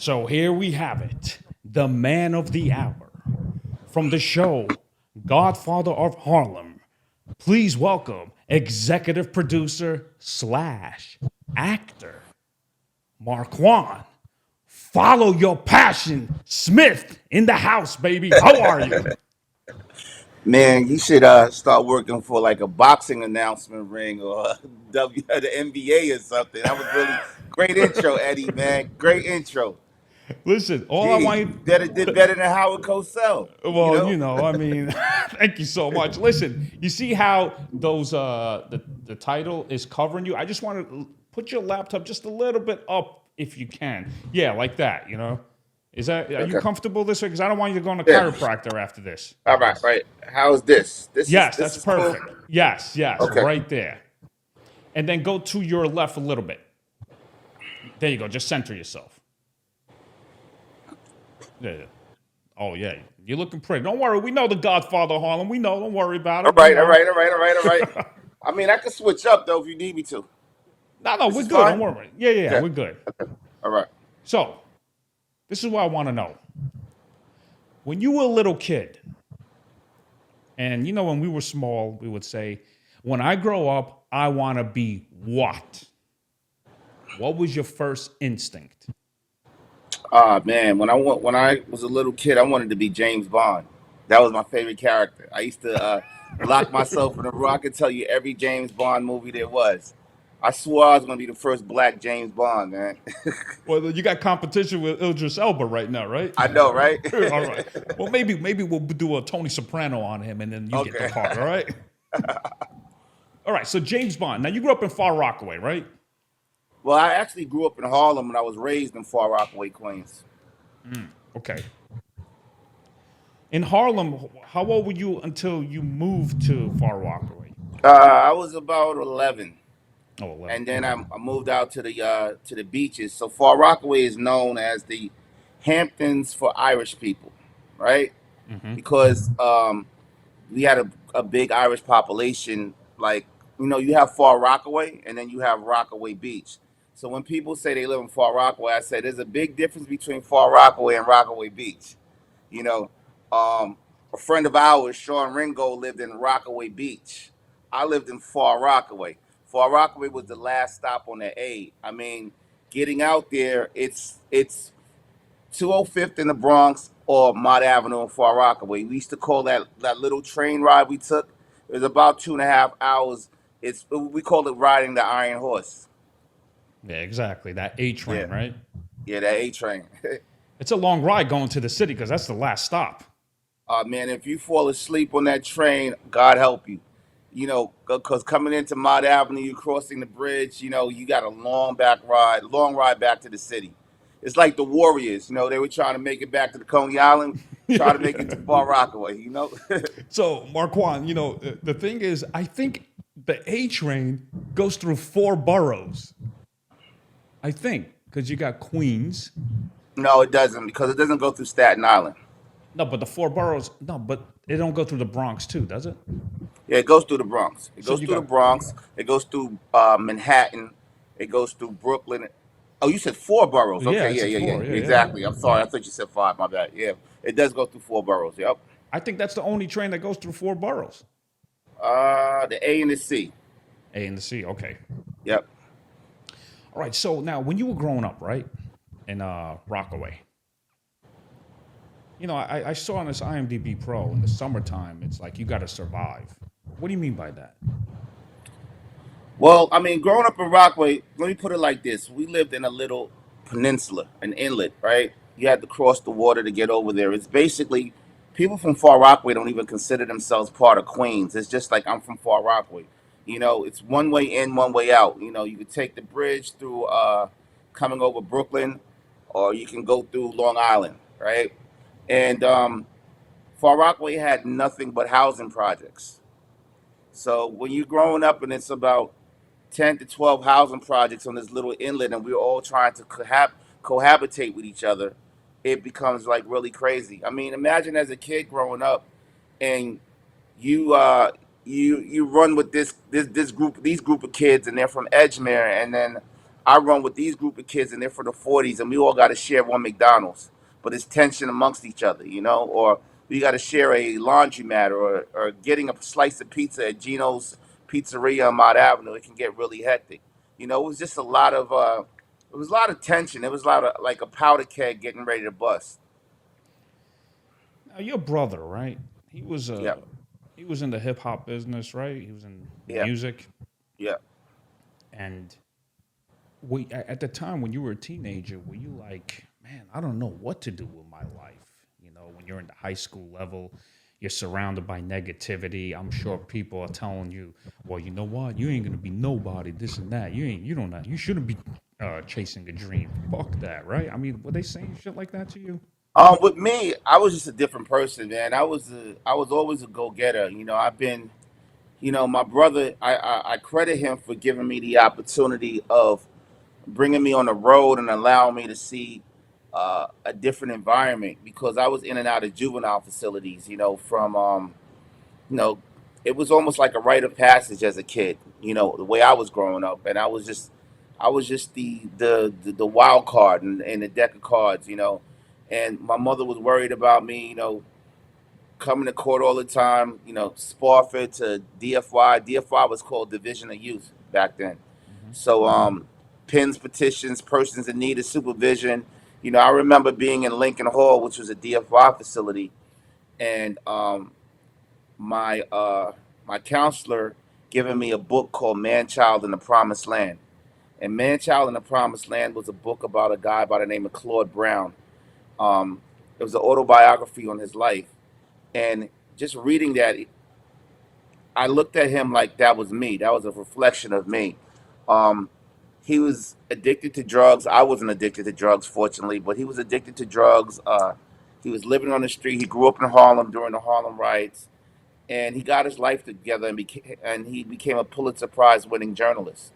So here we have it, the man of the hour from the show Godfather of Harlem. Please welcome executive producer slash actor Markuann. Follow your passion, Smith in the house, baby. How are you? Man, you should start working for like a boxing announcement ring or the NBA or something. That was really great intro, Eddie. Man, great intro. Listen, all I Jeez, want you you, did better than Howard Cosell. You well, know? I mean, thank you so much. Listen, you see how those the title is covering you? I just want to put your laptop just a little bit up if you can. Yeah, like that. Is that are you Okay. comfortable this way? Because I don't want you to go on a Yeah. chiropractor after this. All right. Right. How's this? This is Yes, this that's is cool. perfect. Yes, Okay. right there. And then go to your left a little bit. There you go. Just center yourself. Yeah. Oh yeah, you're looking pretty. Don't worry. We know the Godfather of Harlem. We know. Don't worry about All it. We right. All know. right. All right. All right. All right. I mean, I can switch up though if you need me to. No, This we're is good. Don't fine. worry. Yeah, Okay. we're good. All right. So, this is what I want to know. When you were a little kid, and when we were small, we would say, when I grow up, I want to be what? What was your first instinct? Ah man, when I was a little kid, I wanted to be James Bond. That was my favorite character. I used to lock myself in a room. I could tell you every James Bond movie there was. I swore I was going to be the first black James Bond, man. Well, you got competition with Idris Elba right now, right? I know, right? All right. Well, maybe we'll do a Tony Soprano on him, and then you get the Okay. part. All right. All right. So James Bond. Now you grew up in Far Rockaway, right? Well, I actually grew up in Harlem and I was raised in Far Rockaway, Queens. Okay. In Harlem, how old were you until you moved to Far Rockaway? I was about 11, Oh, 11. and then Okay. I moved out to the beaches. So Far Rockaway is known as the Hamptons for Irish people, right? Mm-hmm. Because we had a big Irish population. Like, you have Far Rockaway and then you have Rockaway Beach. So when people say they live in Far Rockaway, I say there's a big difference between Far Rockaway and Rockaway Beach. You know, a friend of ours, Sean Ringo, lived in Rockaway Beach. I lived in Far Rockaway. Far Rockaway was the last stop on the A. I mean, getting out there, it's 205th in the Bronx or Mott Avenue in Far Rockaway. We used to call that little train ride we took. It was about 2.5 hours. We called it riding the Iron Horse. Yeah, exactly. That A Yeah, train, right? yeah, that A train. It's a long ride going to the city because that's the last stop. Man, if you fall asleep on that train, God help you. Because coming into Mott Avenue, you crossing the bridge. You got a long ride back to the city. It's like the Warriors. They were trying to make it back to the Coney Island, trying to make it to Far Rockaway. So, Marquand, the thing is, I think the A train goes through four boroughs. I think because you got Queens. No, it doesn't because it doesn't go through Staten Island. No, but the four boroughs. No, but it don't go through the Bronx too, does it? Yeah, it goes through the Bronx. It So goes you through the got Bronx. It goes through Manhattan. It goes through Brooklyn. Oh, you said four boroughs. yeah, Okay, it's yeah, a yeah, yeah. four. Yeah. Exactly. I'm sorry. I thought you said five. My bad. Yeah, it does go through four boroughs. Yep. I think that's the only train that goes through four boroughs. The A and the C. A and the C. Okay. Yep. All right. So now, when you were growing up, right, in Rockaway, I saw on this IMDB Pro in the summertime, it's like you got to survive. What do you mean by that? Well, I mean, growing up in Rockaway, let me put it like this: we lived in a little peninsula, an inlet, right? You had to cross the water to get over there. It's basically people from Far Rockaway don't even consider themselves part of Queens. It's just like I'm from Far Rockaway. It's one way in, one way out. You could take the bridge through coming over Brooklyn, or you can go through Long Island, right? And Far Rockaway had nothing but housing projects. So when you're growing up and it's about 10 to 12 housing projects on this little inlet and we're all trying to cohabitate with each other, it becomes like really crazy. I mean, imagine as a kid growing up and you you run with this group of kids and they're from Edgemere, and then I run with these group of kids and they're for the 40s, and we all got to share one McDonald's, but it's tension amongst each other, or we got to share a laundromat, or getting a slice of pizza at Gino's Pizzeria on Mott Avenue. It can get really hectic. It was just a lot of it was a lot of tension. It was a lot of like a powder keg getting ready to bust. Now, your brother, right? He was Yeah, he was in the hip hop business, right? He was in yeah, music, yeah. and at the time when you were a teenager, were you like, man, I don't know what to do with my life? When you're in the high school level, you're surrounded by negativity. I'm sure people are telling you, well, you know what? You ain't gonna be nobody, this and that. You don't know. You shouldn't be chasing a dream. Fuck that, right? I mean, were they saying shit like that to you? With me, I was just a different person, man. I was always a go getter. I've been, my brother. I credit him for giving me the opportunity of bringing me on the road and allowing me to see a different environment, because I was in and out of juvenile facilities. From you know, it was almost like a rite of passage as a kid. The way I was growing up, and I was just the wild card in the deck of cards. And my mother was worried about me. Coming to court all the time. Spofford to DFY. DFY was called Division of Youth back then. Hmm. So pins, petitions, persons in need of supervision. I remember being in Lincoln Hall, which was a DFY facility, and my my counselor giving me a book called Man Child in the Promised Land. And Man Child in the Promised Land was a book about a guy by the name of Claude Brown. It was an autobiography on his life. And just reading that, I looked at him like that was me. That was a reflection of me. Um, he was addicted to drugs. I wasn't addicted to drugs, fortunately, but he was addicted to drugs. He was living on the street. He grew up in Harlem during the Harlem riots, and he got his life together and he became a Pulitzer Prize winning journalist.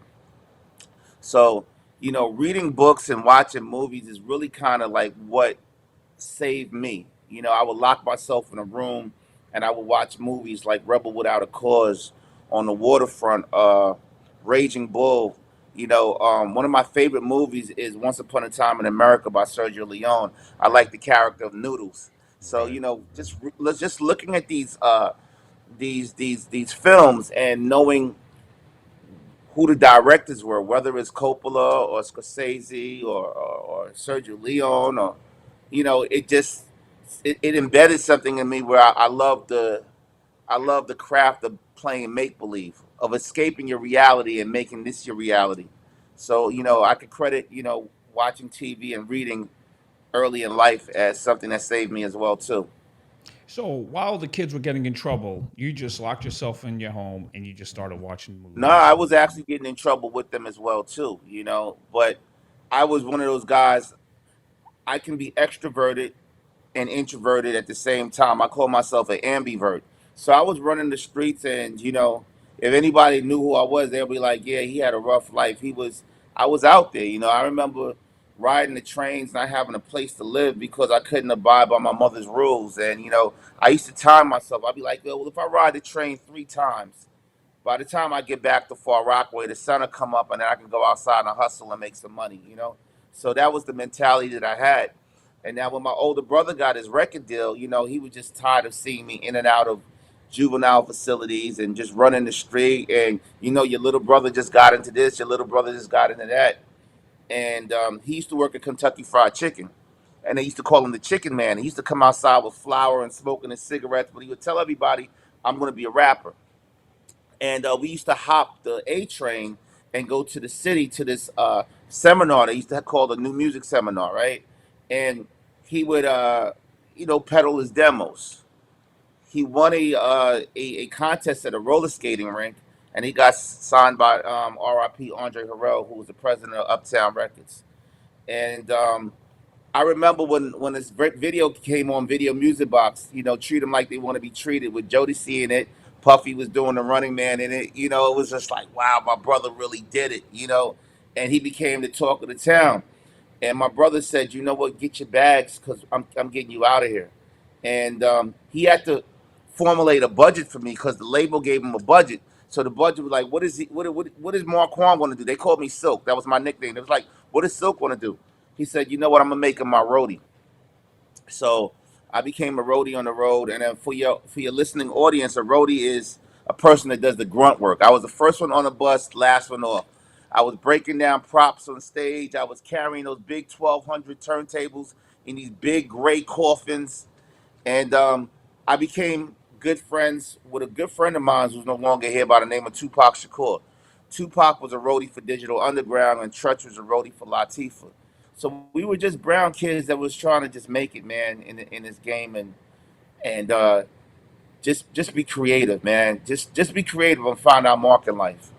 So, reading books and watching movies is really kind of like what saved me. I would lock myself in a room and I would watch movies like Rebel Without a Cause, On the Waterfront, Raging Bull. One of my favorite movies is Once Upon a Time in America by Sergio Leone. I like the character of Noodles. So, Right. let's just looking at these films and knowing who the directors were, whether it's Coppola or Scorsese or Sergio Leone, or it just it embedded something in me where I love the craft of playing make believe, of escaping your reality and making this your reality. So I could credit watching TV and reading early in life as something that saved me as well too. So while the kids were getting in trouble, you just locked yourself in your home and you just started watching No, I movies. was actually getting in trouble with them as well too. But I was one of those guys. I can be extroverted and introverted at the same time. I call myself an ambivert. So I was running the streets, and if anybody knew who I was, they'll be like, "Yeah, he had a rough life. He was." I was out there. I remember riding the trains, not having a place to live because I couldn't abide by my mother's rules, and I used to time myself. I'd be like, "Yo, well, if I ride the train 3 times." By the time I get back to Far Rockaway, the sun will come up and then I can go outside and hustle and make some money. So that was the mentality that I had. And now when my older brother got his record deal, he was just tired of seeing me in and out of juvenile facilities and just running the street. And your little brother just got into this, your little brother just got into that. And he used to work at Kentucky Fried Chicken. And they used to call him the Chicken Man. He used to come outside with flour and smoking his cigarettes, but he would tell everybody, "I'm going to be a rapper." And we used to hop the A train and go to the city to this seminar they used to call the New Music Seminar, right? And he would, peddle his demos. He won a contest at a roller skating rink, and he got signed by R.I.P. Andre Harrell, who was the president of Uptown Records. And I remember when this video came on Video Music Box, treat them like they want to be treated, with Jodeci in it. Puffy was doing the running man in it. It was just like, wow, my brother really did it. And he became the talk of the town. And my brother said, "You know what, get your bags because I'm getting you out of here." And he had to formulate a budget for me because the label gave him a budget. So the budget was like, what is he? What is Markuann going to do? They called me Silk. That was my nickname. It was like, what is Silk going to do? He said, you know what? I'm gonna make him my roadie. So I became a roadie on the road. And then for your listening audience, a roadie is a person that does the grunt work. I was the first one on the bus, last one off. I was breaking down props on stage. I was carrying those big 1,200 turntables in these big gray coffins, and I became good friends with a good friend of mine who's no longer here by the name of Tupac Shakur. Tupac was a roadie for Digital Underground, and Trutch was a roadie for Latifah. So we were just brown kids that was trying to just make it, man, in this game, and just be creative, man. Just be creative and find our mark in life.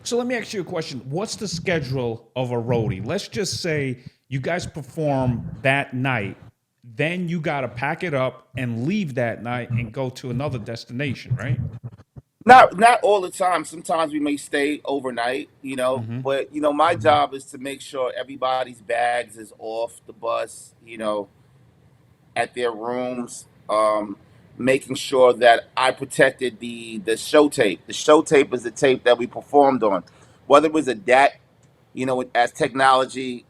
So let me ask you a question. What's the schedule of a roadie? Let's just say you guys perform that night, then you got to pack it up and leave that night and go to another destination, right? Not all the time. Sometimes we may stay overnight, Mm-hmm. but my job is to make sure everybody's bags is off the bus, at their rooms, making sure that I protected the show tape. The show tape is the tape that we performed on, whether it was a DAT, as technology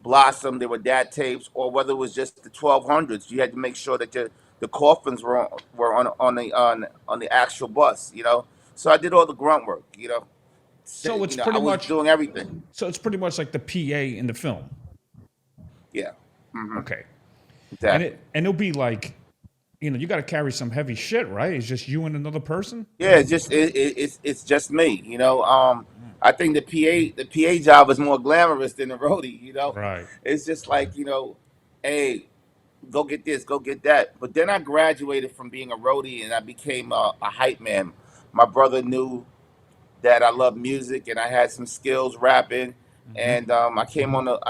blossomed, there were DAT tapes, or whether it was just the 1200s. You had to make sure that the coffins were on the actual bus. So I did all the grunt work. So it's I pretty was much doing everything. so it's pretty much like the PA in the film. Yeah, Okay. And exactly. it'll be like, you got to carry some heavy shit, right? It's just you and another person? Yeah, it's just me. I think the PA job is more glamorous than the roadie. Right. It's just like hey, go get this, go get that. But then I graduated from being a roadie and I became a hype man. My brother knew that I love music and I had some skills rapping, Mm-hmm. and I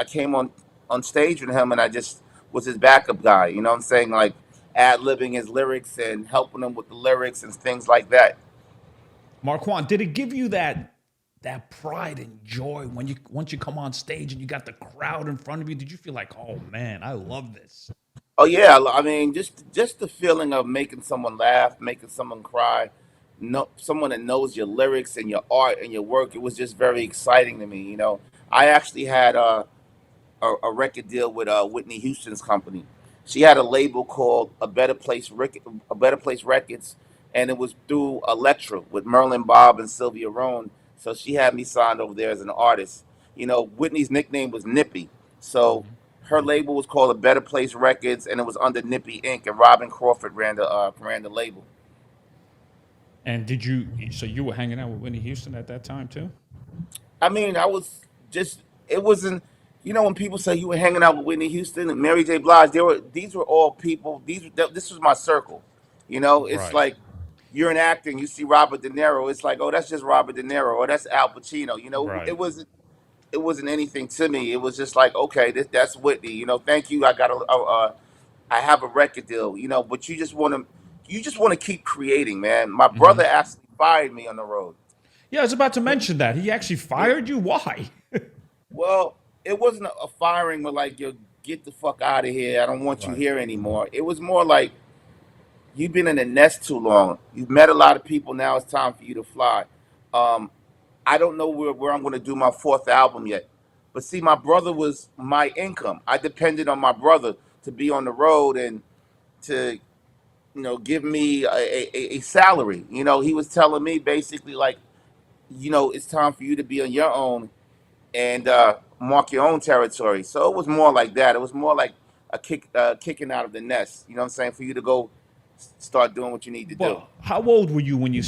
came on stage with him and I just was his backup guy. You know what I'm saying? Like ad libbing his lyrics and helping him with the lyrics and things like that. Marquand, did it give you that pride and joy when you once you come on stage and you got the crowd in front of you? Did you feel like, oh man, I love this? Oh yeah, I mean, just the feeling of making someone laugh, making someone cry, no, someone that knows your lyrics and your art and your work. It was just very exciting to me. I actually had a record deal with Whitney Houston's company. She had a label called A Better Place Records, and it was through Elektra with Merlin Bob and Sylvia Rhone. So she had me signed over there as an artist. Whitney's nickname was Nippy, so her label was called A Better Place Records, and it was under Nippy Inc. And Robin Crawford ran the label. And so you were hanging out with Whitney Houston at that time too? I mean, I was just it wasn't when people say you were hanging out with Whitney Houston and Mary J. Blige, these were all people. This was my circle. It's Right. like you're in acting, you see Robert De Niro. It's like, oh, that's just Robert De Niro, or that's Al Pacino. Right. It wasn't anything to me. It was just like, okay, that's Whitney. Thank you. I have a record deal. But you just want to keep creating, man. My Hmm. brother actually fired me on the road. Yeah, I was about to mention that. He actually Yeah. fired you? Why? Well, it wasn't a firing where like, yo, get the fuck out of here. I don't want you Right. here anymore. It was more like you've been in the nest too long. You've met a lot of people. Now it's time for you to fly. Um, I don't know where I'm going to do my fourth album yet. But see, my brother was my income. I depended on my brother to be on the road and to, give me a salary. He was telling me basically like, it's time for you to be on your own and mark your own territory. So it was more like that. It was more like a kicking out of the nest. You know what I'm saying? For you to go start doing what you need to do. Well, how old were you when you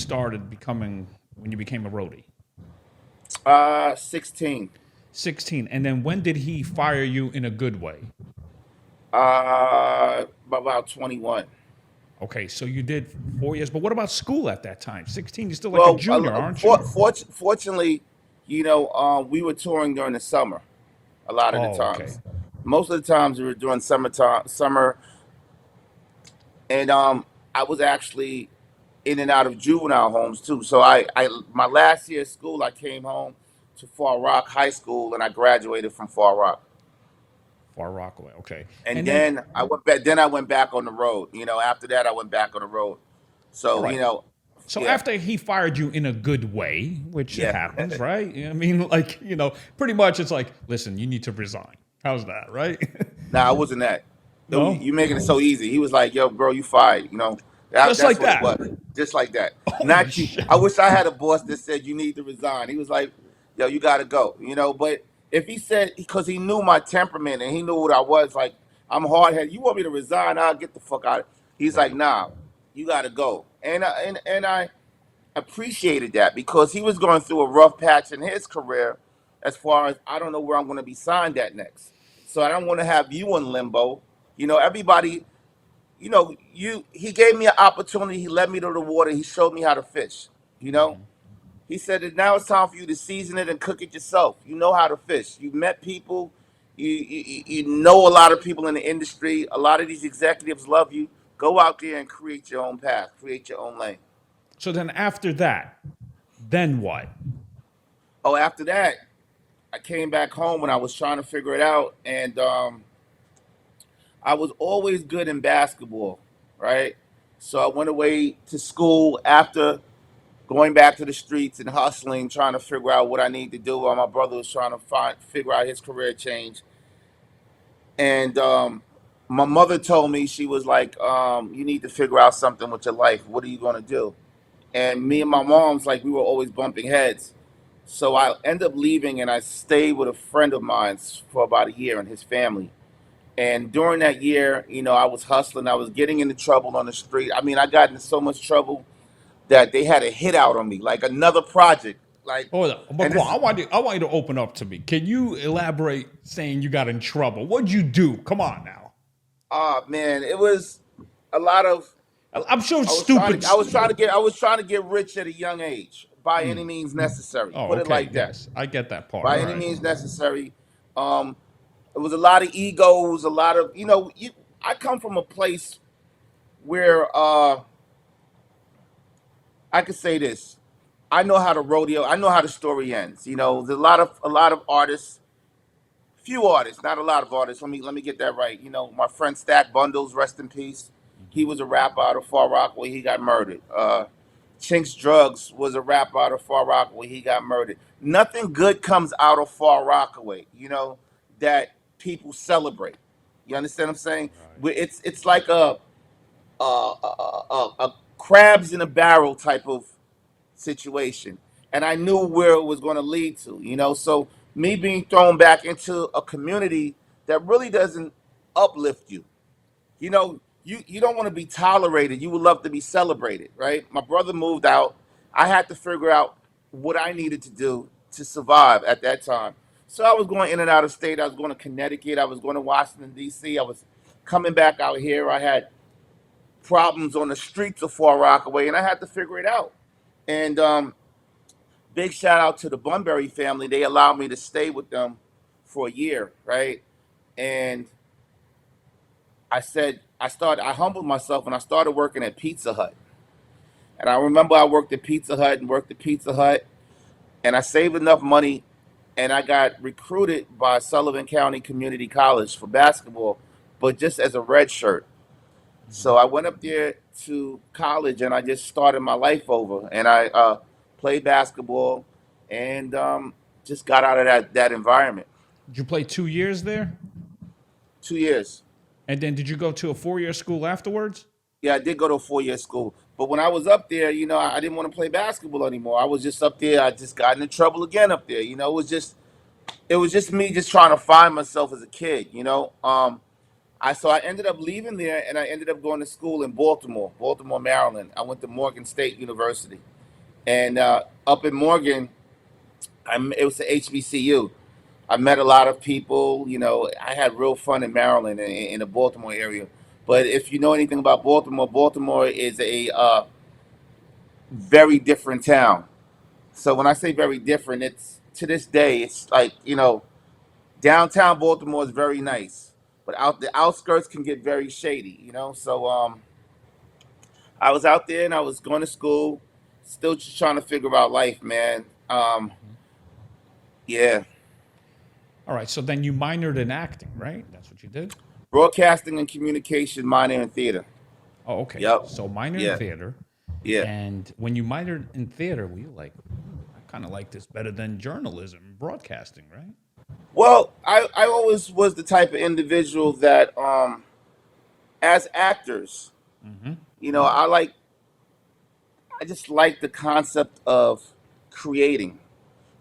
became a roadie? 16. 16. And then when did he fire you in a good way? About 21. Okay, so you did 4 years, but what about school at that time? 16, you're still like a Well, junior, aren't you? fortunately, we were touring during the summer a lot of the Oh, okay. times. Most of the times we were during summer, and I was actually in and out of juvenile homes too. So my last year of school, I came home to Far Rock High School, and I graduated from Far Rock. Far Rockaway, okay. And And then, then I went back. Then I went back on the road. After that, I went back on the road. all So right, So Yeah, after he fired you in a good way, which yeah. happens, right? I mean, like, pretty much it's like, listen, you need to resign. How's that, right? Nah, it wasn't that. No? You making it so easy. He was like, "Yo, bro, you fired." Just That's like what it that. was. Just like that. Holy Not you. shit. I wish I had a boss that said you need to resign. He was like, "Yo, you got to go." But if he said, because he knew my temperament and he knew what I was, like, I'm hard headed. You want me to resign? I'll get the fuck out. He's like, Right. "Nah, you got to go." And I appreciated that because he was going through a rough patch in his career as far as I don't know where I'm going to be signed at next. So I don't want to have you in limbo. Everybody, he gave me an opportunity. He led me to the water. He showed me how to fish. You know, he said that now it's time for you to season it and cook it yourself. You know how to fish. You met people. You know a lot of people in the industry. A lot of these executives love you. Go out there and create your own path. Create your own lane. So then after that, then what? Oh, after that, I came back home when I was trying to figure it out, and I was always good in basketball, right? So I went away to school after going back to the streets and hustling, trying to figure out what I need to do while my brother was trying to figure out his career change. And my mother told me, she was like, "You need to figure out something with your life. What are you going to do?" And me and my mom's like, we were always bumping heads. So I ended up leaving and I stayed with a friend of mine for about a year and his family. And during that year, I was hustling. I was getting into trouble on the street. I mean, I got into so much trouble that they had a hit out on me, like another project. Like, Hold on. and Markuann, this, I want you to open up to me. Can you elaborate saying you got in trouble? What'd you do? Come on now. man, it was a lot of. I'm so I was trying stupid. to. I was trying to get rich at a young age by any means necessary. Oh, Put it okay. like that. Yes. I get that part. By All any right. means necessary. Um, it was a lot of egos, a lot of I come from a place where I could say this. I know how to rodeo. I know how the story ends. There's a lot of artists, few artists, not a lot of artists. Let me get that right. My friend Stack Bundles, rest in peace. He was a rapper out of Far Rockaway. He got murdered. Chinks Drugs was a rapper out of Far Rockaway. He got murdered. Nothing good comes out of Far Rockaway. That people celebrate. You understand what I'm saying? Right. It's like a crabs in a barrel type of situation, and I knew where it was going to lead to. So me being thrown back into a community that really doesn't uplift you. You don't want to be tolerated. You would love to be celebrated, right? My brother moved out. I had to figure out what I needed to do to survive at that time. So I was going in and out of state. I was going to Connecticut. I was going to Washington D.C. I was coming back out here. I had problems on the streets of Far Rockaway, and I had to figure it out. And big shout out to the Bunbury family. They allowed me to stay with them for a year, right? And I humbled myself and I started working at Pizza Hut. And I remember I worked at Pizza Hut and worked at Pizza Hut, and I saved enough money, and I got recruited by Sullivan County Community College for basketball, but just as a red shirt. So I went up there to college and I just started my life over, and I played basketball and just got out of that environment. Did you play 2 years there? 2 years. And then did you go to a 4-year school afterwards? Yeah, I did go to a 4 year school. But when I was up there, I didn't want to play basketball anymore. I was just up there. I just got into trouble again up there. It was just me just trying to find myself as a kid. I ended up leaving there and I ended up going to school in Baltimore, Maryland. I went to Morgan State University, and up in Morgan, it was the HBCU. I met a lot of people. I had real fun in Maryland in the Baltimore area. But if you know anything about Baltimore, Baltimore is a very different town. So when I say very different, it's to this day, it's like downtown Baltimore is very nice, but out the outskirts can get very shady. So I was out there and I was going to school, still just trying to figure out life, man. Yeah, All right. So then you minored in acting, right? That's what you did? broadcasting and communication, minor in theater. Oh, okay. Yep. So minor in Yeah. theater. Yeah. And when you minored in theater, were you like, I kind of like this better than journalism, broadcasting, right? Well, I always was the type of individual that, as actors, I like, I just like the concept of creating,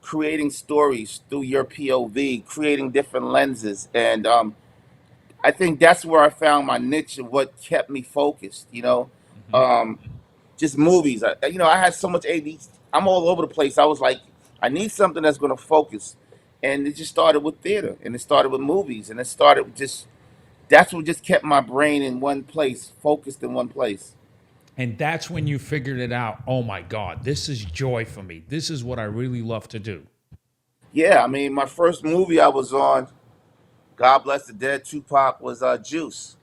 creating stories through your POV, creating different lenses, and I think that's where I found my niche and what kept me focused. Um, just movies. I had so much AD. I'm all over the place. I was like, I need something that's going to focus, and it just started with theater, and it started with movies, and it started with just that's what just kept my brain in one place, focused in one place. And that's when you figured it out. Oh my God, this is joy for me. This is what I really love to do. Yeah, I mean, my first movie I was on, God bless the dead, Tupac, was Juice,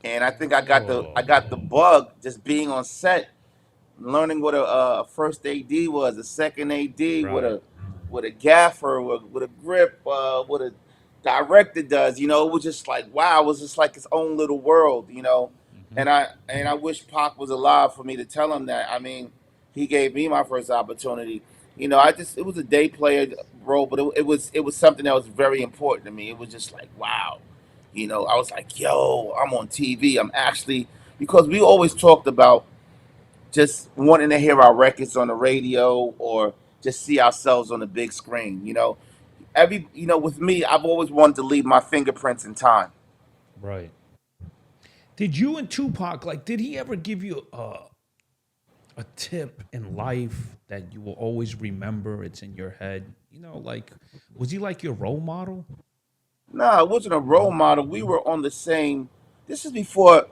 and I think I Oh, got the bug just being on set, learning what a first AD was, a second AD, right. what a gaffer, what a grip, what a director does. It was just like wow, it was just like its own little world. And I wish Pac was alive for me to tell him that. I mean, he gave me my first opportunity. It was a day player role, but it was something that was very important to me. It was just like wow. I was like, yo, I'm on TV. I'm actually because we always talked about just wanting to hear our records on the radio or just see ourselves on the big screen. With me, I've always wanted to leave my fingerprints in time. Right. Did you and Tupac, like, did he ever give you a tip in life that you will always remember? It's in your head. Like, was he like your role model? No, it wasn't a role model. We were on the same. This is before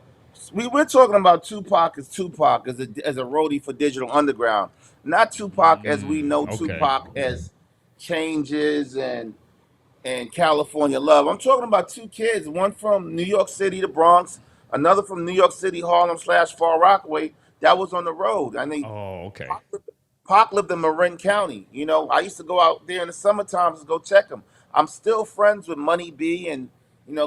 we're talking about Tupac as a roadie for Digital Underground, not Tupac as we know Okay. Tupac as Changes and California Love. I'm talking about two kids, one from New York City, the Bronx, another from New York City, Harlem / Far Rockaway. That was on the road. I mean, Oh, okay. Pac lived in Marin County. I used to go out there in the summer times to go check him. I'm still friends with Money B and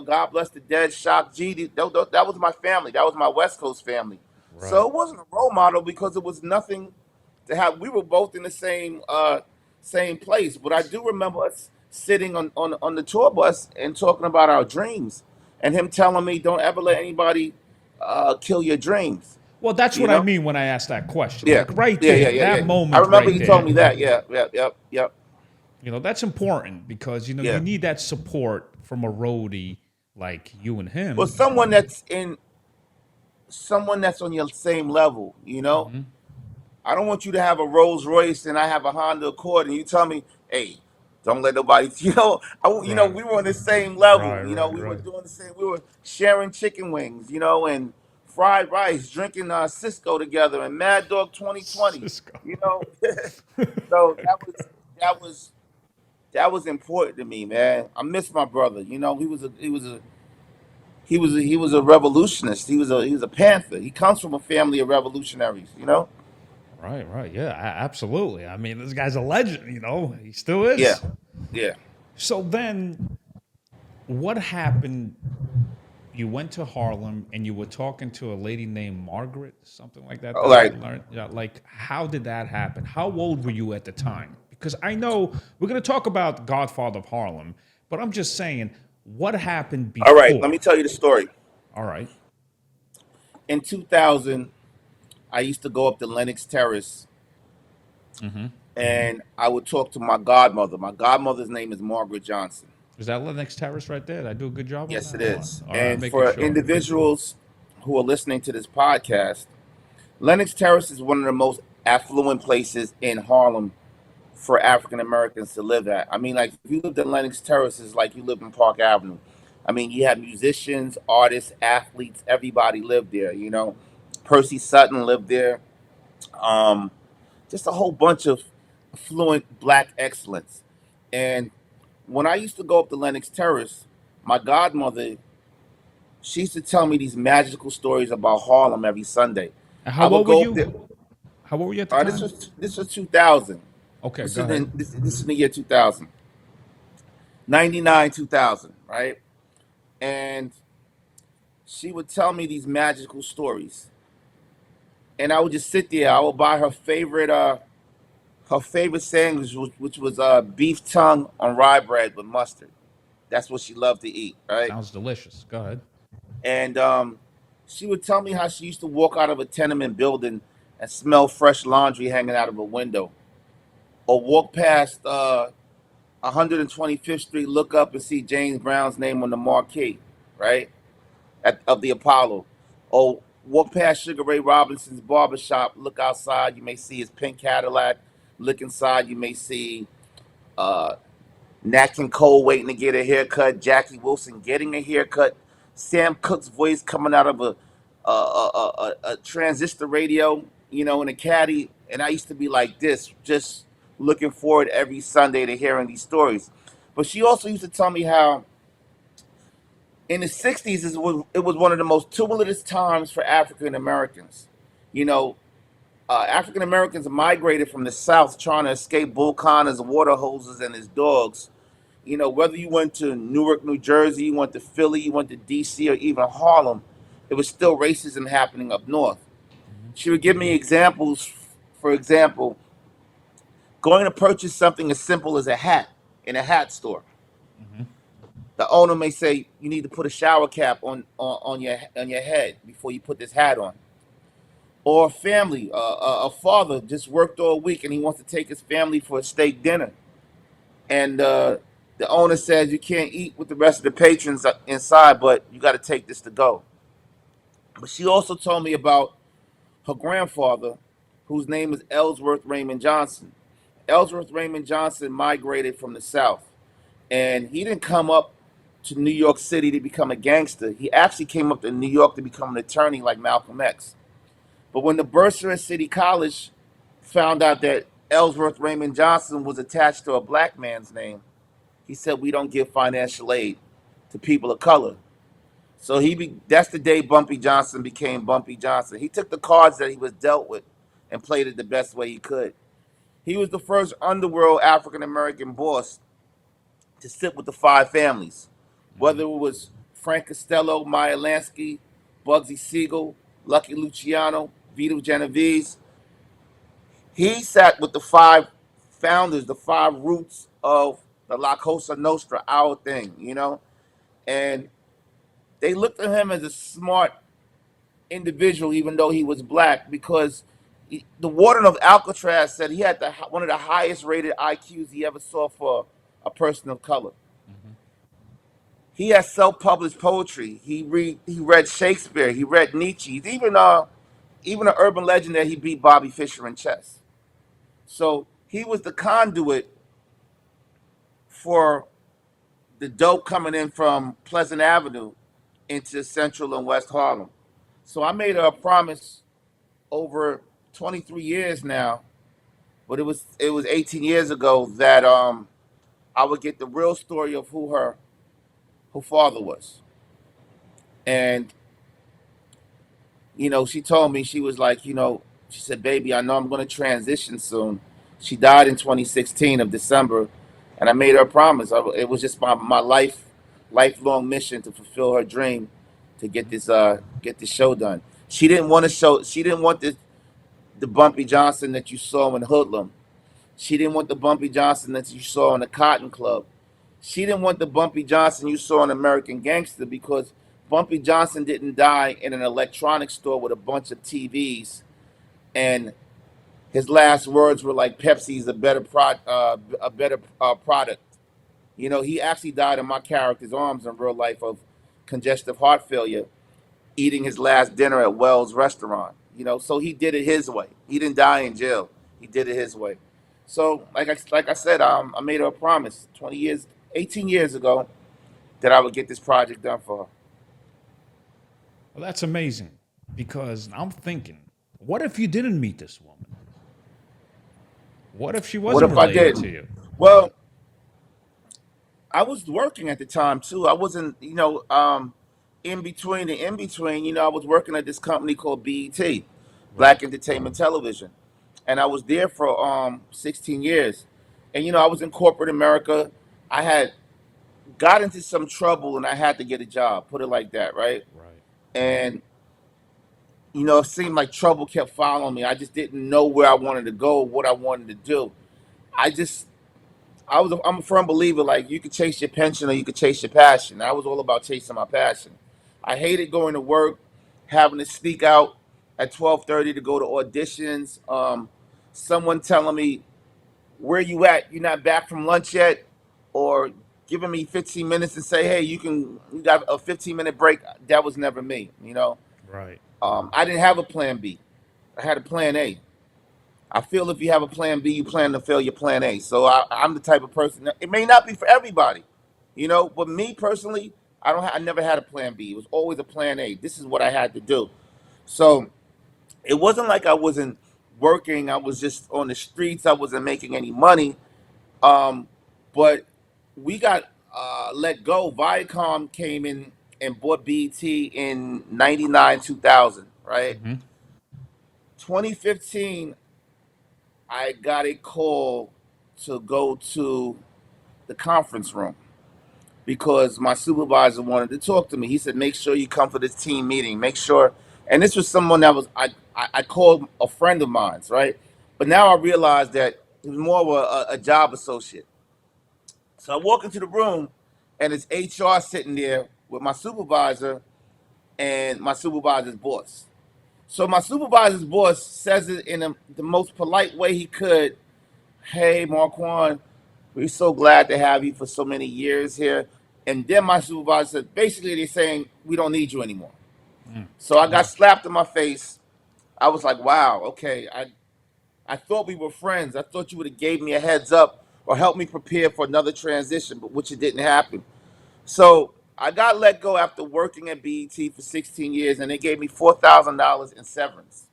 God bless the dead, Shock G. That was my family. That was my West Coast family. So Right. it wasn't a role model because it was nothing to have. We were both in the same place. But I do remember us sitting on the tour bus and talking about our dreams, and him telling me, "Don't ever let anybody kill your dreams." Well, that's You what I know? mean when I asked that question. Yeah, Like right yeah, yeah, there, yeah, that yeah. I moment remember right he told there. me that. Yeah, yeah, yep, yep, That's important because you yeah. need that support from a roadie like you and Well, him. someone that's on your same level. I don't want you to have a Rolls Royce and I have a Honda Accord, and you tell me, "Hey, don't let nobody." Right. We were on the same level. Right, right, We were right. doing the same. We were sharing chicken wings. And fried rice, drinking Cisco together, and Mad Dog 2020. Cisco. You know, so that was that was important to me, man. I miss my brother. He was a revolutionist. He was a panther. He comes from a family of revolutionaries. Right, right. Yeah, absolutely. I mean, this guy's a legend, he still Yeah, is. yeah. So then what happened? You went to Harlem and you were talking to a lady named Margaret, something like that, All that I right. learned. Yeah, like, how did that happen? How old were you at the time? Because I know we're going to talk about Godfather of Harlem, but I'm just saying, what happened All right. Let me before? tell you the story. All right. In 2000, I used to go up to Lenox Terrace and I would talk to my godmother. My godmother's name is Margaret Johnson. Is that Lennox Terrace right there? Did I do a good job on Yes, that? it Or? is. All right, I'm And making for sure. individuals who are listening to this podcast, Lenox Terrace is one of the most affluent places in Harlem for African Americans to live at. I mean, like if you lived in Lenox Terrace, it's like you live in Park Avenue. I mean, you have musicians, artists, athletes, everybody lived there. Percy Sutton lived there. Um, just a whole bunch of affluent black excellence. And when I used to go up to Lenox Terrace, my godmother, she used to tell me these magical stories about Harlem every Sunday. And I how would old were go up there. you? How old were you at the This time? was 2000. Okay, This go is ahead. in this is in the year 2000, 99, 2000, right? And she would tell me these magical stories. and I would just sit there. I would buy her favorite sandwich, which was beef tongue on rye bread with mustard. That's what she loved to eat, right? Sounds delicious. Go ahead. And she would tell me how she used to walk out of a tenement building and smell fresh laundry hanging out of a window, or walk past 125th Street, look up and see James Brown's name on the marquee, right, of the Apollo, or walk past Sugar Ray Robinson's barbershop, look outside, you may see his pink Cadillac. Look inside, you may see uh, Nat King Cole waiting to get a haircut, Jackie Wilson getting a haircut, Sam Cooke's voice coming out of a transistor radio, in a caddy. And I used to be like this, just looking forward every Sunday to hearing these stories. But she also used to tell me how in the 60s it was one of the most tumultuous times for African Americans. You know, African Americans migrated from the South trying to escape Bull Connor's water hoses and his dogs. Whether you went to Newark, New Jersey, you went to Philly, you went to D.C., or even Harlem, it was still racism happening up north. Hmm. She would give me examples. For example, going to purchase something as simple as a hat in a hat store. Hmm. The owner may say you need to put a shower cap on your head before you put this hat on. Or a family, a father just worked all week and he wants to take his family for a steak dinner, and the owner says you can't eat with the rest of the patrons inside, but you got to take this to go. But she also told me about her grandfather, whose name is Ellsworth Raymond Johnson. Ellsworth Raymond Johnson migrated from the South, and he didn't come up to New York City to become a gangster. He actually came up to New York to become an attorney like Malcolm X. But when the bursar at City College found out that Ellsworth Raymond Johnson was attached to a black man's name, he said, "We don't give financial aid to people of color." So that's the day Bumpy Johnson became Bumpy Johnson. He took the cards that he was dealt with and played it the best way he could. He was the first underworld African American boss to sit with the five families, Hmm. whether it was Frank Costello, Meyer Lansky, Bugsy Siegel, Lucky Luciano, Vito Genovese. He sat with the five founders, the five roots of the La Cosa Nostra, our thing. And they looked at him as a smart individual, even though he was black, because the warden of Alcatraz said he had one of the highest rated IQs he ever saw for a person of color. Hmm. He has self-published poetry. He read Shakespeare. He read Nietzsche. He's even an urban legend that he beat Bobby Fischer in chess. So he was the conduit for the dope coming in from Pleasant Avenue into Central and West Harlem. So I made her a promise over 23 years now, but it was 18 years ago that I would get the real story of who her father was. And she told me, she was like, she said, "Baby, I know I'm going to transition soon." She died in 2016 of December, and I made her a promise. It was just my lifelong mission to fulfill her dream to get this show done. She didn't want the Bumpy Johnson that you saw in Hoodlum. She didn't want the Bumpy Johnson that you saw in the Cotton Club. She didn't want the Bumpy Johnson you saw in American Gangster, because Bumpy Johnson didn't die in an electronics store with a bunch of TVs, and his last words were like, "Pepsi's a better product." He actually died in my character's arms in real life of congestive heart failure, eating his last dinner at Wells Restaurant. So he did it his way. He didn't die in jail. He did it his way. So, like I said, I made her a promise 18 years ago that I would get this project done for her. Well, that's amazing because I'm thinking, what if you didn't meet this woman? What if she What wasn't if I related to didn't? you? Well, I was working at the time too. I wasn't, in between the in between. I was working at this company called BET, Right. Black Entertainment Television, and I was there for 16 years. And I was in corporate America. I had got into some trouble, and I had to get a job. Put it like that, right? Right. And it seemed like trouble kept following me. I just didn't know where I wanted to go, what I wanted to do. I just I'm a firm believer, like, you could chase your pension or you could chase your passion. I was all about chasing my passion. I hated going to work, having to sneak out at 12:30 to go to auditions. Someone telling me, "Where you at? You're not back from lunch yet?" Or giving me 15 minutes and say, "Hey, you got a 15-minute break." That was never me. Right. I didn't have a plan B. I had a plan A. I feel if you have a plan B, you plan to fail your plan A. So I'm the type of person. It may not be for everybody, but me personally, I never had a plan B. It was always a plan A. This is what I had to do. So it wasn't like I wasn't working. I was just on the streets. I wasn't making any money. Um, but we got let go. Viacom came in and bought BET in '99, 2000, right? Hmm. 2015, I got a call to go to the conference room because my supervisor wanted to talk to me. He said, "Make sure you come for this team meeting. Make sure." And this was someone that I called a friend of mine's, right? But now I realized that he was more of a job associate. So I walk into the room, and it's HR sitting there with my supervisor and my supervisor's boss. So my supervisor's boss says it in the most polite way he could. "Hey, Markuann, we're so glad to have you for so many years here." And then my supervisor said, basically, they're saying, "We don't need you anymore." Mm. So I got Wow. slapped in my face. I was like, wow, okay. I thought we were friends. I thought you would have gave me a heads up or helped me prepare for another transition, but which it didn't happen. So I got let go after working at BET for 16 years, and they gave me $4,000 in severance.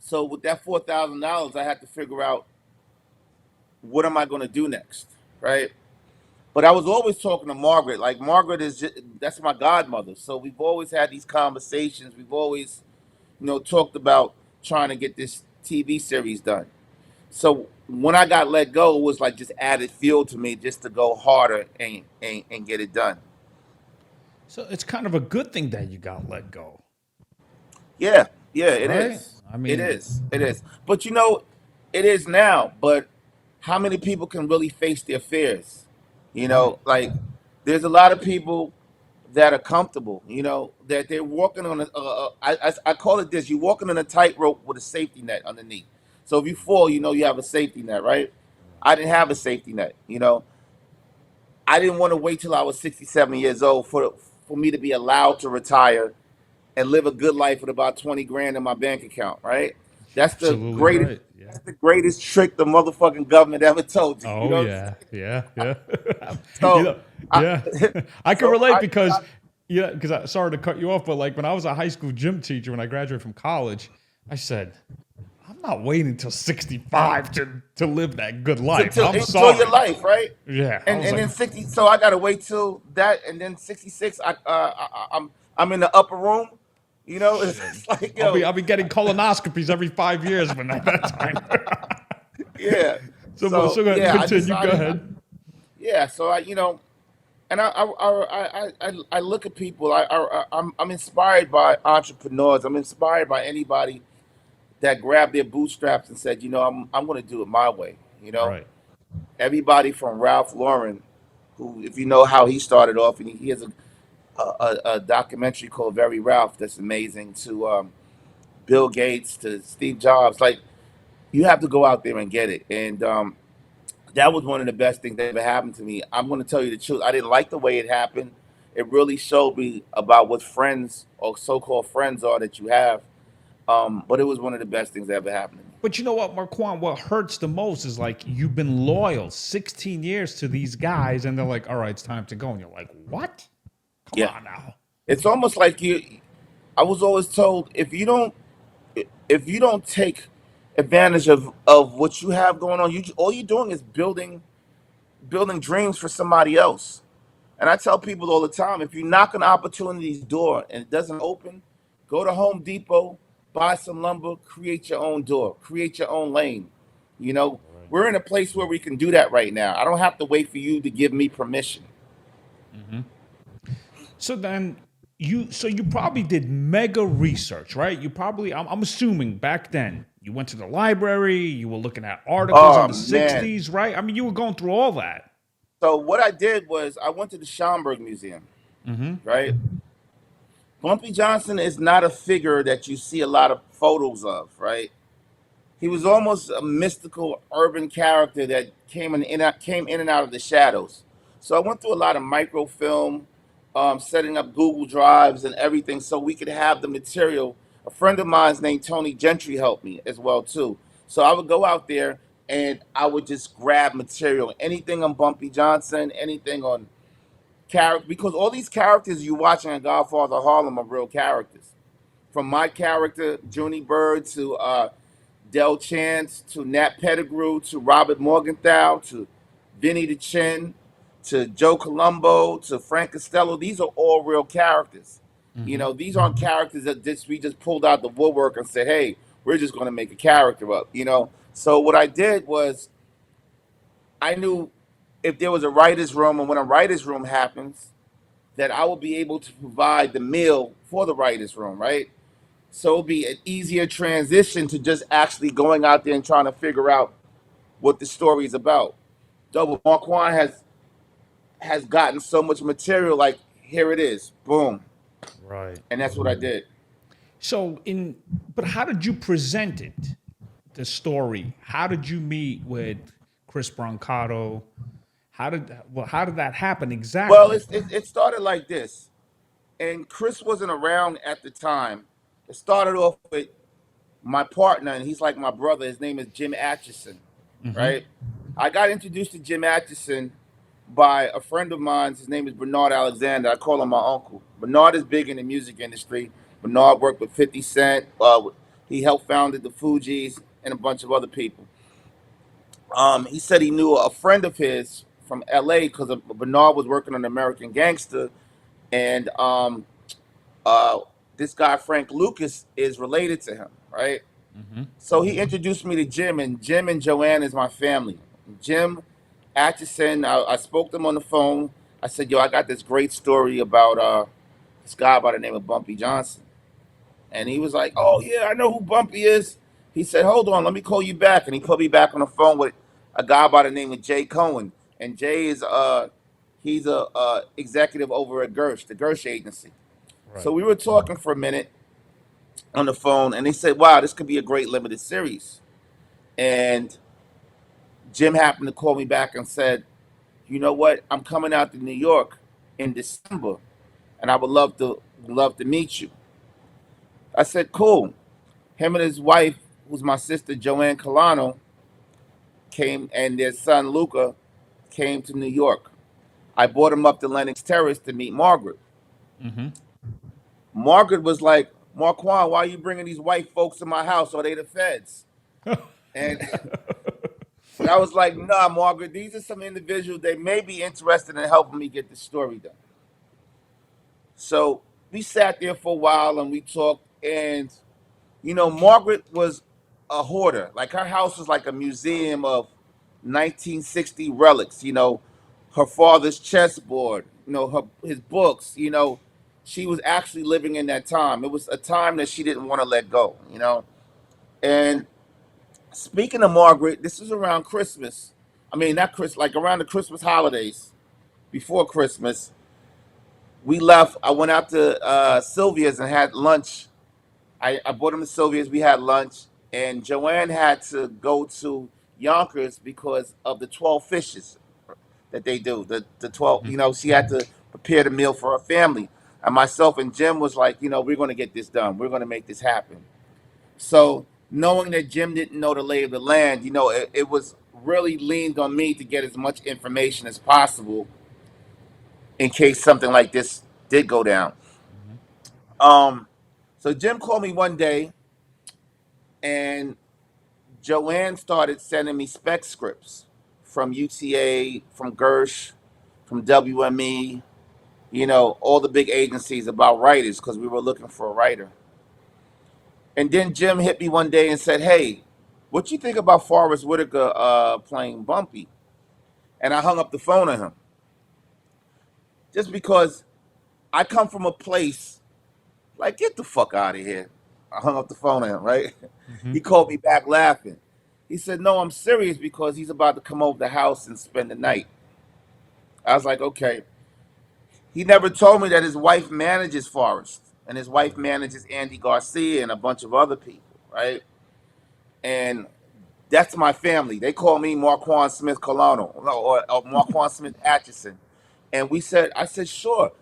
So with that $4,000, I had to figure out, what am I going to do next, right? But I was always talking to Margaret. Like, Margaret is that's my godmother. So we've always had these conversations. We've always, talked about trying to get this TV series done. So when I got let go, it was like just added fuel to me just to go harder and get it done. So it's kind of a good thing that you got let go, Yeah, yeah, it right? is. I It mean, is. It is. But it is now. But how many people can really face their fears? right. Like, there's a lot of people that are comfortable, that they're walking on I call it this: you're walking on a tightrope with a safety net underneath. So if you fall, you have a safety net, right? I didn't have a safety net. I didn't want to wait till I was 67 years old for me to be allowed to retire and live a good life with about 20 grand in my bank account, right? That's the Absolutely greatest right. Yeah. that's the greatest trick the motherfucking government ever told you. You Oh know what I'm yeah, saying? yeah, yeah. you So know, I yeah. I can so relate I because yeah, because sorry to cut you off, but like when I was a high school gym teacher when I graduated from college, I said I'm not waiting until 65 to live that good life. to I'm enjoy your sorry. life, right? Yeah, I And was and like, then 60, so I gotta wait till that, and then 66, I'm in the upper room. It's shit. just like, I'll be yo, I'll be getting colonoscopies every 5 years when at that time. yeah. So So yeah, I continue. Go decided, ahead. yeah. So and I look at people. I'm inspired by entrepreneurs. I'm inspired by anybody that grabbed their bootstraps and said, I'm going to do it my way. You know, Right. Everybody from Ralph Lauren, who, if you know how he started off, and he has a documentary called Very Ralph that's amazing, to Bill Gates, to Steve Jobs. Like, you have to go out there and get it. And that was one of the best things that ever happened to me. I'm going to tell you the truth. I didn't like the way it happened. It really showed me about what friends or so-called friends are that you have. But it was one of the best things that ever happened to me. But you know what, Marquand? What hurts the most is like you've been loyal 16 years to these guys, and they're like, "All right, it's time to go," and you're like, "What? Come Yeah, on now." it's almost like you. I was always told, if you don't take advantage of what you have going on, all you're doing is building dreams for somebody else. And I tell people all the time, if you knock an opportunity's door and it doesn't open, go to Home Depot, buy some lumber, create your own door, create your own lane. You know, Right. we're in a place where we can do that right now. I don't have to wait for you to give me permission. Hmm. So then, you probably did mega research, right? You probably I'm assuming back then you went to the library, you were looking at articles in Oh the man. 60s, right? I mean, you were going through all that. So what I did was I went to the Schomburg Museum, right? Bumpy Johnson is not a figure that you see a lot of photos of, right? He was almost a mystical urban character that came in and out of the shadows. So I went through a lot of microfilm, setting up Google Drives and everything so we could have the material. A friend of mine's named Tony Gentry helped me as well too. So I would go out there and I would just grab material, anything on Bumpy Johnson, anything on character, because all these characters you watching on Godfather of Harlem are real characters. From my character, Junie Bird, to Del Chance, to Nat Pettigrew, to Robert Morgenthau, to Vinny the Chin, to Joe Colombo, to Frank Costello. These are all real characters. You know, these aren't characters that we just pulled out the woodwork and said, "Hey, we're just going to make a character up." You know. So what I did was I knew if there was a writer's room, and when a writer's room happens, that I will be able to provide the meal for the writer's room, right? So it'll be an easier transition to just actually going out there and trying to figure out what the story is about. Double Markuann has gotten so much material, like here it is, boom, Right. and that's what I did. So in but how did you present it? The story. How did you meet with Chris Brancato? How did that happen Well, exactly? it started like this, and Chris wasn't around at the time. It started off with my partner, and he's like my brother. His name is Jim Atchison, right? I got introduced to Jim Atchison by a friend of mine. His name is Bernard Alexander. I call him my uncle. Bernard is big in the music industry. Bernard worked with 50 Cent. He helped founded the Fugees and a bunch of other people. He said he knew a friend of his from LA because Bernard was working on American Gangster, and uh, this guy Frank Lucas is related to him, right? So he introduced me to Jim, and Jim and Joanne is my family. Jim Atchison, I spoke to him on the phone. I said, "Yo, I got this great story about this guy by the name of Bumpy Johnson." And he was like, "Oh yeah, I know who Bumpy is." He said, "Hold on, let me call you back." And he put me back on the phone with a guy by the name of Jay Cohen. And Jay is he's a executive over at Gersh, the Gersh agency. So Right. we were talking for a minute on the phone, and they said, "Wow, this could be a great limited series." And Jim happened to call me back and said, "You know what? I'm coming out to New York in December, and I would love to meet you." I said, "Cool." Him and his wife, who's my sister Joanne Colano, came, and their son Luca came to New York. I brought him up to Lenox Terrace to meet Margaret. Margaret was like, "Marquand, why are you bringing these white folks to my house? Are they the feds?" And and I was like, "Nah, Margaret, these are some individuals that may be interested in helping me get the story done." So we sat there for a while and we talked. And you know, Margaret was a hoarder. Like her house was like a museum of 1960 relics. You know, her father's chessboard. You know, his books. You know, she was actually living in that time. It was a time that she didn't want to let go. You know, and speaking of Margaret, this is around Christmas. I mean, not Chris, like around the Christmas holidays, before Christmas. We left. I went out to Sylvia's and had lunch. I brought him to Sylvia's. We had lunch, and Joanne had to go to Yonkers because of the 12 fishes that they do. The 12, you know, she had to prepare the meal for her family. And myself and Jim was like, you know, we're going to get this done. We're going to make this happen. So knowing that Jim didn't know the lay of the land, you know, it was really leaned on me to get as much information as possible in case something like this did go down. Um, so Jim called me one day, and Joanne started sending me spec scripts from UTA, from Gersh, from WME, you know, all the big agencies about writers because we were looking for a writer. And then Jim hit me one day and said, "Hey, what you think about Forrest Whitaker playing Bumpy?" And I hung up the phone on him just because I come from a place like, get the fuck out of here. I hung up the phone at him, right? Mm-hmm. He called me back laughing. He said, no, I'm serious because he's about to come over the house and spend the night. I was like, okay. He never told me that his wife manages Forrest and his wife manages Andy Garcia and a bunch of other people, right? And that's my family. They call me Markuann Smith Colonel or Markuann Smith Atchison. And I said, sure.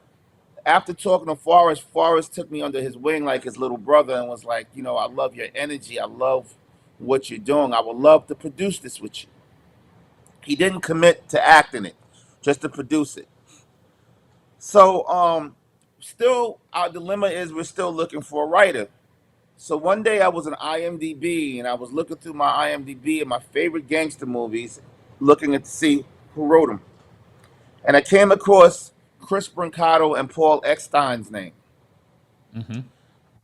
After talking to Forrest, Forrest took me under his wing like his little brother and was like, I love your energy. I love what you're doing. I would love to produce this with you. He didn't commit to acting it, just to produce it. So, still, our dilemma is we're still looking for a writer. So one day I was in IMDB and I was looking through my IMDB and my favorite gangster movies, looking to see who wrote them. And I came across Chris Brancato and Paul Eckstein's name. Mm-hmm.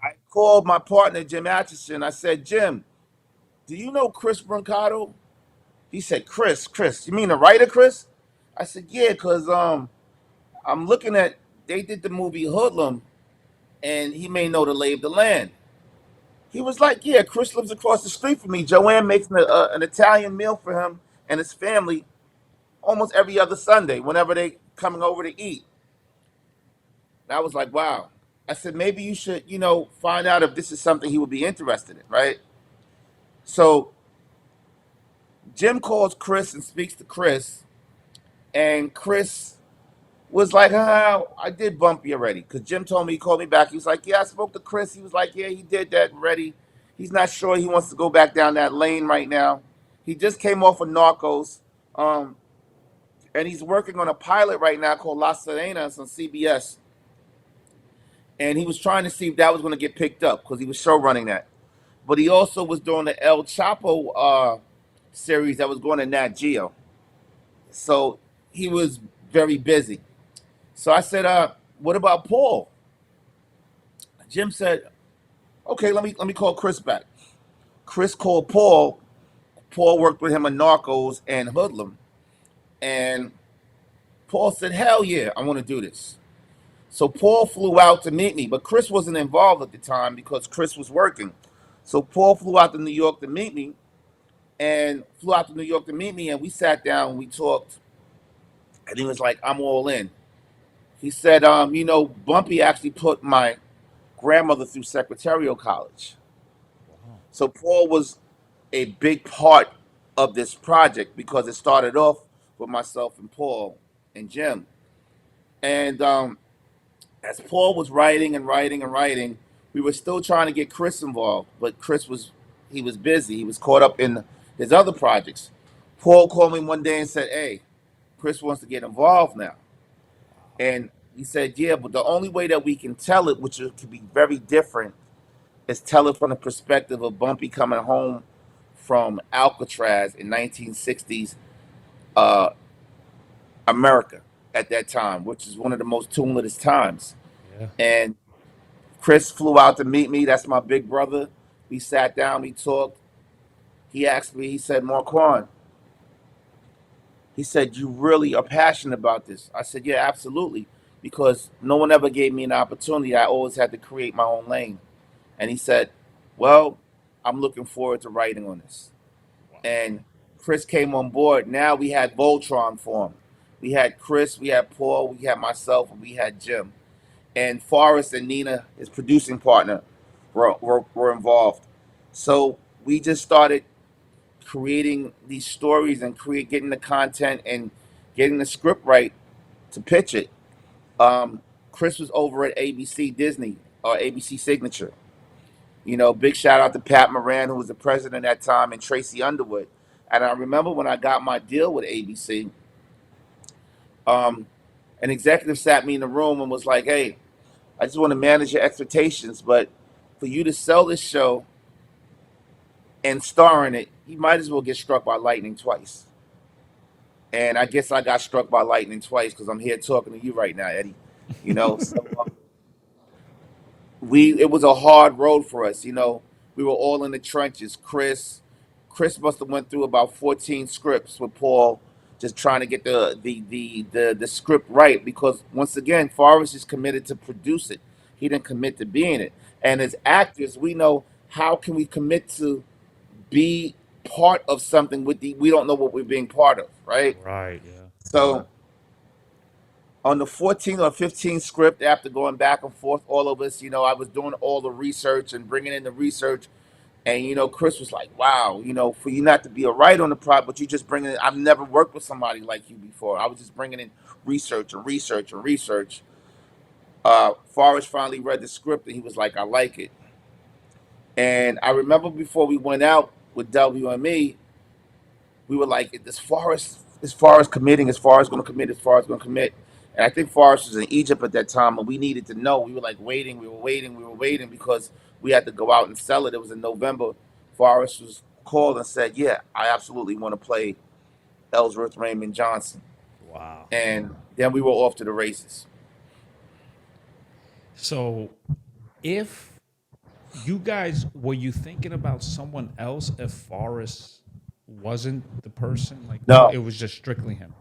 I called my partner, Jim Atchison. I said, Jim, do you know Chris Brancato? He said, Chris, you mean the writer, Chris? I said, yeah, because I'm looking at, they did the movie Hoodlum, and he may know the lay of the land. He was like, yeah, Chris lives across the street from me. Joanne makes an Italian meal for him and his family almost every other Sunday whenever they coming over to eat. And I was like, wow. I said, maybe you should, find out if this is something he would be interested in, right? So Jim calls Chris and speaks to Chris, and Chris was like, I did bump you already. Because Jim told me, he called me back. He was like, yeah, I spoke to Chris. He was like, yeah, he did that already. He's not sure he wants to go back down that lane right now. He just came off of Narcos, um, and he's working on a pilot right now called Las Sirenas on CBS. And he was trying to see if that was going to get picked up because he was show running that. But he also was doing the El Chapo series that was going to Nat Geo. So he was very busy. So I said, what about Paul? Jim said, okay, let me call Chris back. Chris called Paul. Paul worked with him on Narcos and Hoodlum. And Paul said, hell yeah, I want to do this. So Paul flew out to meet me, but Chris wasn't involved at the time because Chris was working. So Paul flew out to New York to meet me and we sat down and we talked. And he was like, I'm all in. He said, Bumpy actually put my grandmother through secretarial college. Wow. So Paul was a big part of this project because it started off with myself and Paul and Jim. And as Paul was writing and writing and writing, we were still trying to get Chris involved, but he was busy. He was caught up in his other projects. Paul called me one day and said, "Hey, Chris wants to get involved now." And he said, "Yeah, but the only way that we can tell it, which could be very different, is tell it from the perspective of Bumpy coming home from Alcatraz in 1960s uh, America at that time, which is one of the most tumultuous times." Yeah. And Chris flew out to meet me. That's my big brother. We sat down, we talked. He asked me, he said, Markuann, he said, you really are passionate about this. I said, yeah, absolutely. Because no one ever gave me an opportunity. I always had to create my own lane. And he said, well, I'm looking forward to writing on this. And Chris came on board. Now we had Voltron form. We had Chris, we had Paul, we had myself, and we had Jim. And Forrest and Nina, his producing partner, were involved. So we just started creating these stories and getting the content and getting the script right to pitch it. Chris was over at ABC Disney or ABC Signature. Big shout out to Pat Moran, who was the president at that time, and Tracy Underwood. And I remember when I got my deal with ABC, um, an executive sat me in the room and was like, "Hey, I just want to manage your expectations, but for you to sell this show and star in it, you might as well get struck by lightning twice." And I guess I got struck by lightning twice because I'm here talking to you right now, Eddie. So it was a hard road for us. We were all in the trenches. Chris must have went through about 14 scripts with Paul. just trying to get the script right. Because once again, Forrest is committed to produce it. He didn't commit to being it. And as actors, we know how can we commit to be part of something with the we don't know what we're being part of, right? Right. Yeah. So on the 14th or 15th script, after going back and forth, all of us, I was doing all the research and bringing in the research. And, Chris was like, wow, for you not to be a writer on the project, but you just bringing in, I've never worked with somebody like you before. I was just bringing in research and research and research. Forrest finally read the script and he was like, I like it. And I remember before we went out with WME, we were like, as far as committing, as far as going to commit, as far as going to commit. And I think Forrest was in Egypt at that time, and we needed to know. We were like waiting, we were waiting, we were waiting because we had to go out and sell it. It was in November. Forrest was called and said, "Yeah, I absolutely want to play Ellsworth Raymond Johnson." Wow. And then we were off to the races. So, if you guys were you thinking about someone else if Forrest wasn't the person? Like, No, it was just strictly him.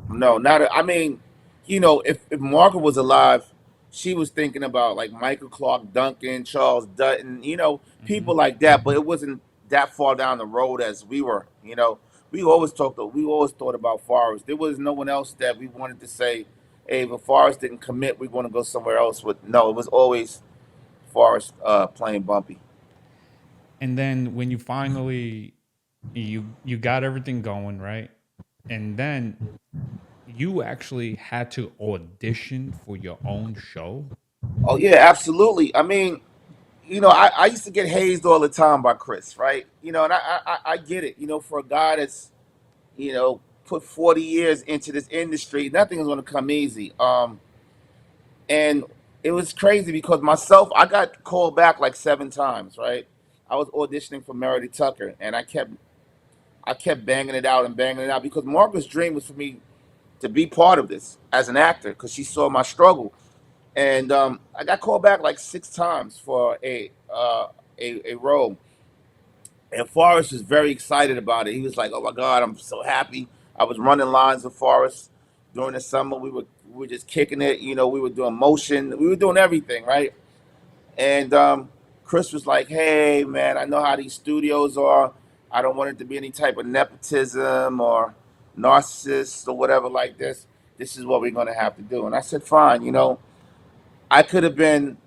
no, not. I mean, if Margaret was alive, she was thinking about like Michael Clark Duncan, Charles Dutton, Hmm. people like that. But it wasn't that far down the road as we were. We always thought about Forrest. There was no one else that we wanted to say, "Hey, if Forrest didn't commit, we want to go somewhere else." With no, it was always Forrest playing Bumpy. And then when you finally you got everything going right, and then you actually had to audition for your own show. Oh yeah, absolutely. I mean, I used to get hazed all the time by Chris, right? And I get it. For a guy that's put 40 years into this industry, nothing is going to come easy. And it was crazy because myself, I got called back like 7 times, right? I was auditioning for Meredith Tucker, and I kept banging it out and banging it out because Margaret's dream was for me to be part of this as an actor because she saw my struggle. And I got called back like 6 times for a role. And Forrest was very excited about it. He was like, "Oh my God, I'm so happy." I was running lines with Forrest during the summer. We were just kicking it. We were doing motion. We were doing everything, right? And Chris was like, "Hey, man, I know how these studios are. I don't want it to be any type of nepotism or narcissist or whatever like this. This is what we're going to have to do." And I said, "Fine." I could have been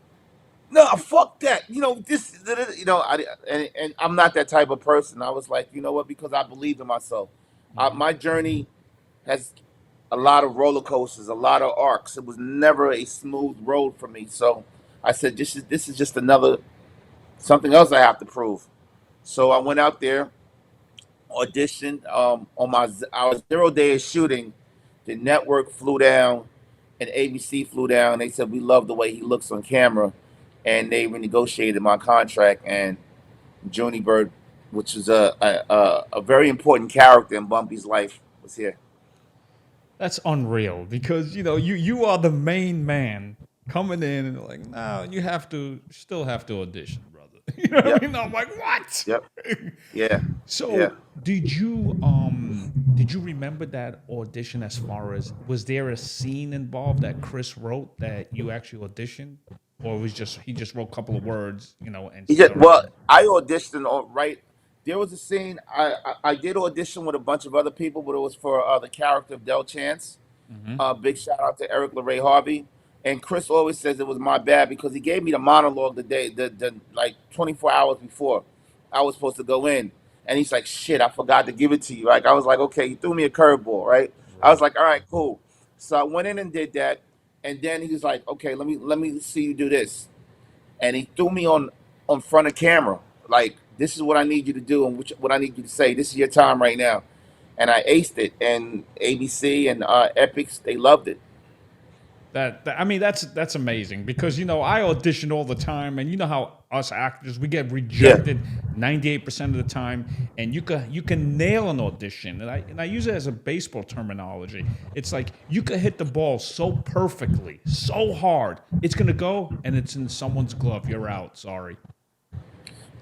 no, fuck that. This, and I'm not that type of person. I was like, you know what? Because I believe in myself. Hmm. My journey has a lot of roller coasters, a lot of arcs. It was never a smooth road for me. So I said, this is just another something else I have to prove. So I went out there, auditioned. On our 0 day of shooting, the network flew down and ABC flew down. They said we love the way he looks on camera, and they renegotiated my contract. And Junie Bird, which is a very important character in Bumpy's life, was here. That's unreal because you are the main man coming in and like, no, you have to still have to audition, brother. You know what I Yep, mean? I'm like, what? yep, yeah, yeah. So did you remember that audition as far as was there a scene involved that Chris wrote that you actually auditioned? Or was just he just wrote a couple of words, and He said, just all right, well, boom. I auditioned right. There was a scene. I did audition with a bunch of other people, but it was for the character of Del Chance. Hmm. Big shout out to Eric LeRae Harvey. And Chris always says it was my bad because he gave me the monologue the day, the like 24 hours before I was supposed to go in. And he's like, "Shit, I forgot to give it to you." Like I was like, "Okay," he threw me a curveball, right? I was Right. like, "All right, cool." So I went in and did that, and then he was like, "Okay, let me see you do this." And he threw me on front of camera, like, "This is what I need you to do, and what I need you to say. This is your time right now." And I aced it, and ABC and Epics, they loved it. I mean that's amazing because I audition all the time and you know how us actors we get Yeah. rejected 98% of the time and you can nail an audition and I use it as a baseball terminology. It's like you could hit the ball so perfectly, so hard, it's gonna go and it's in someone's glove. You're out. Sorry.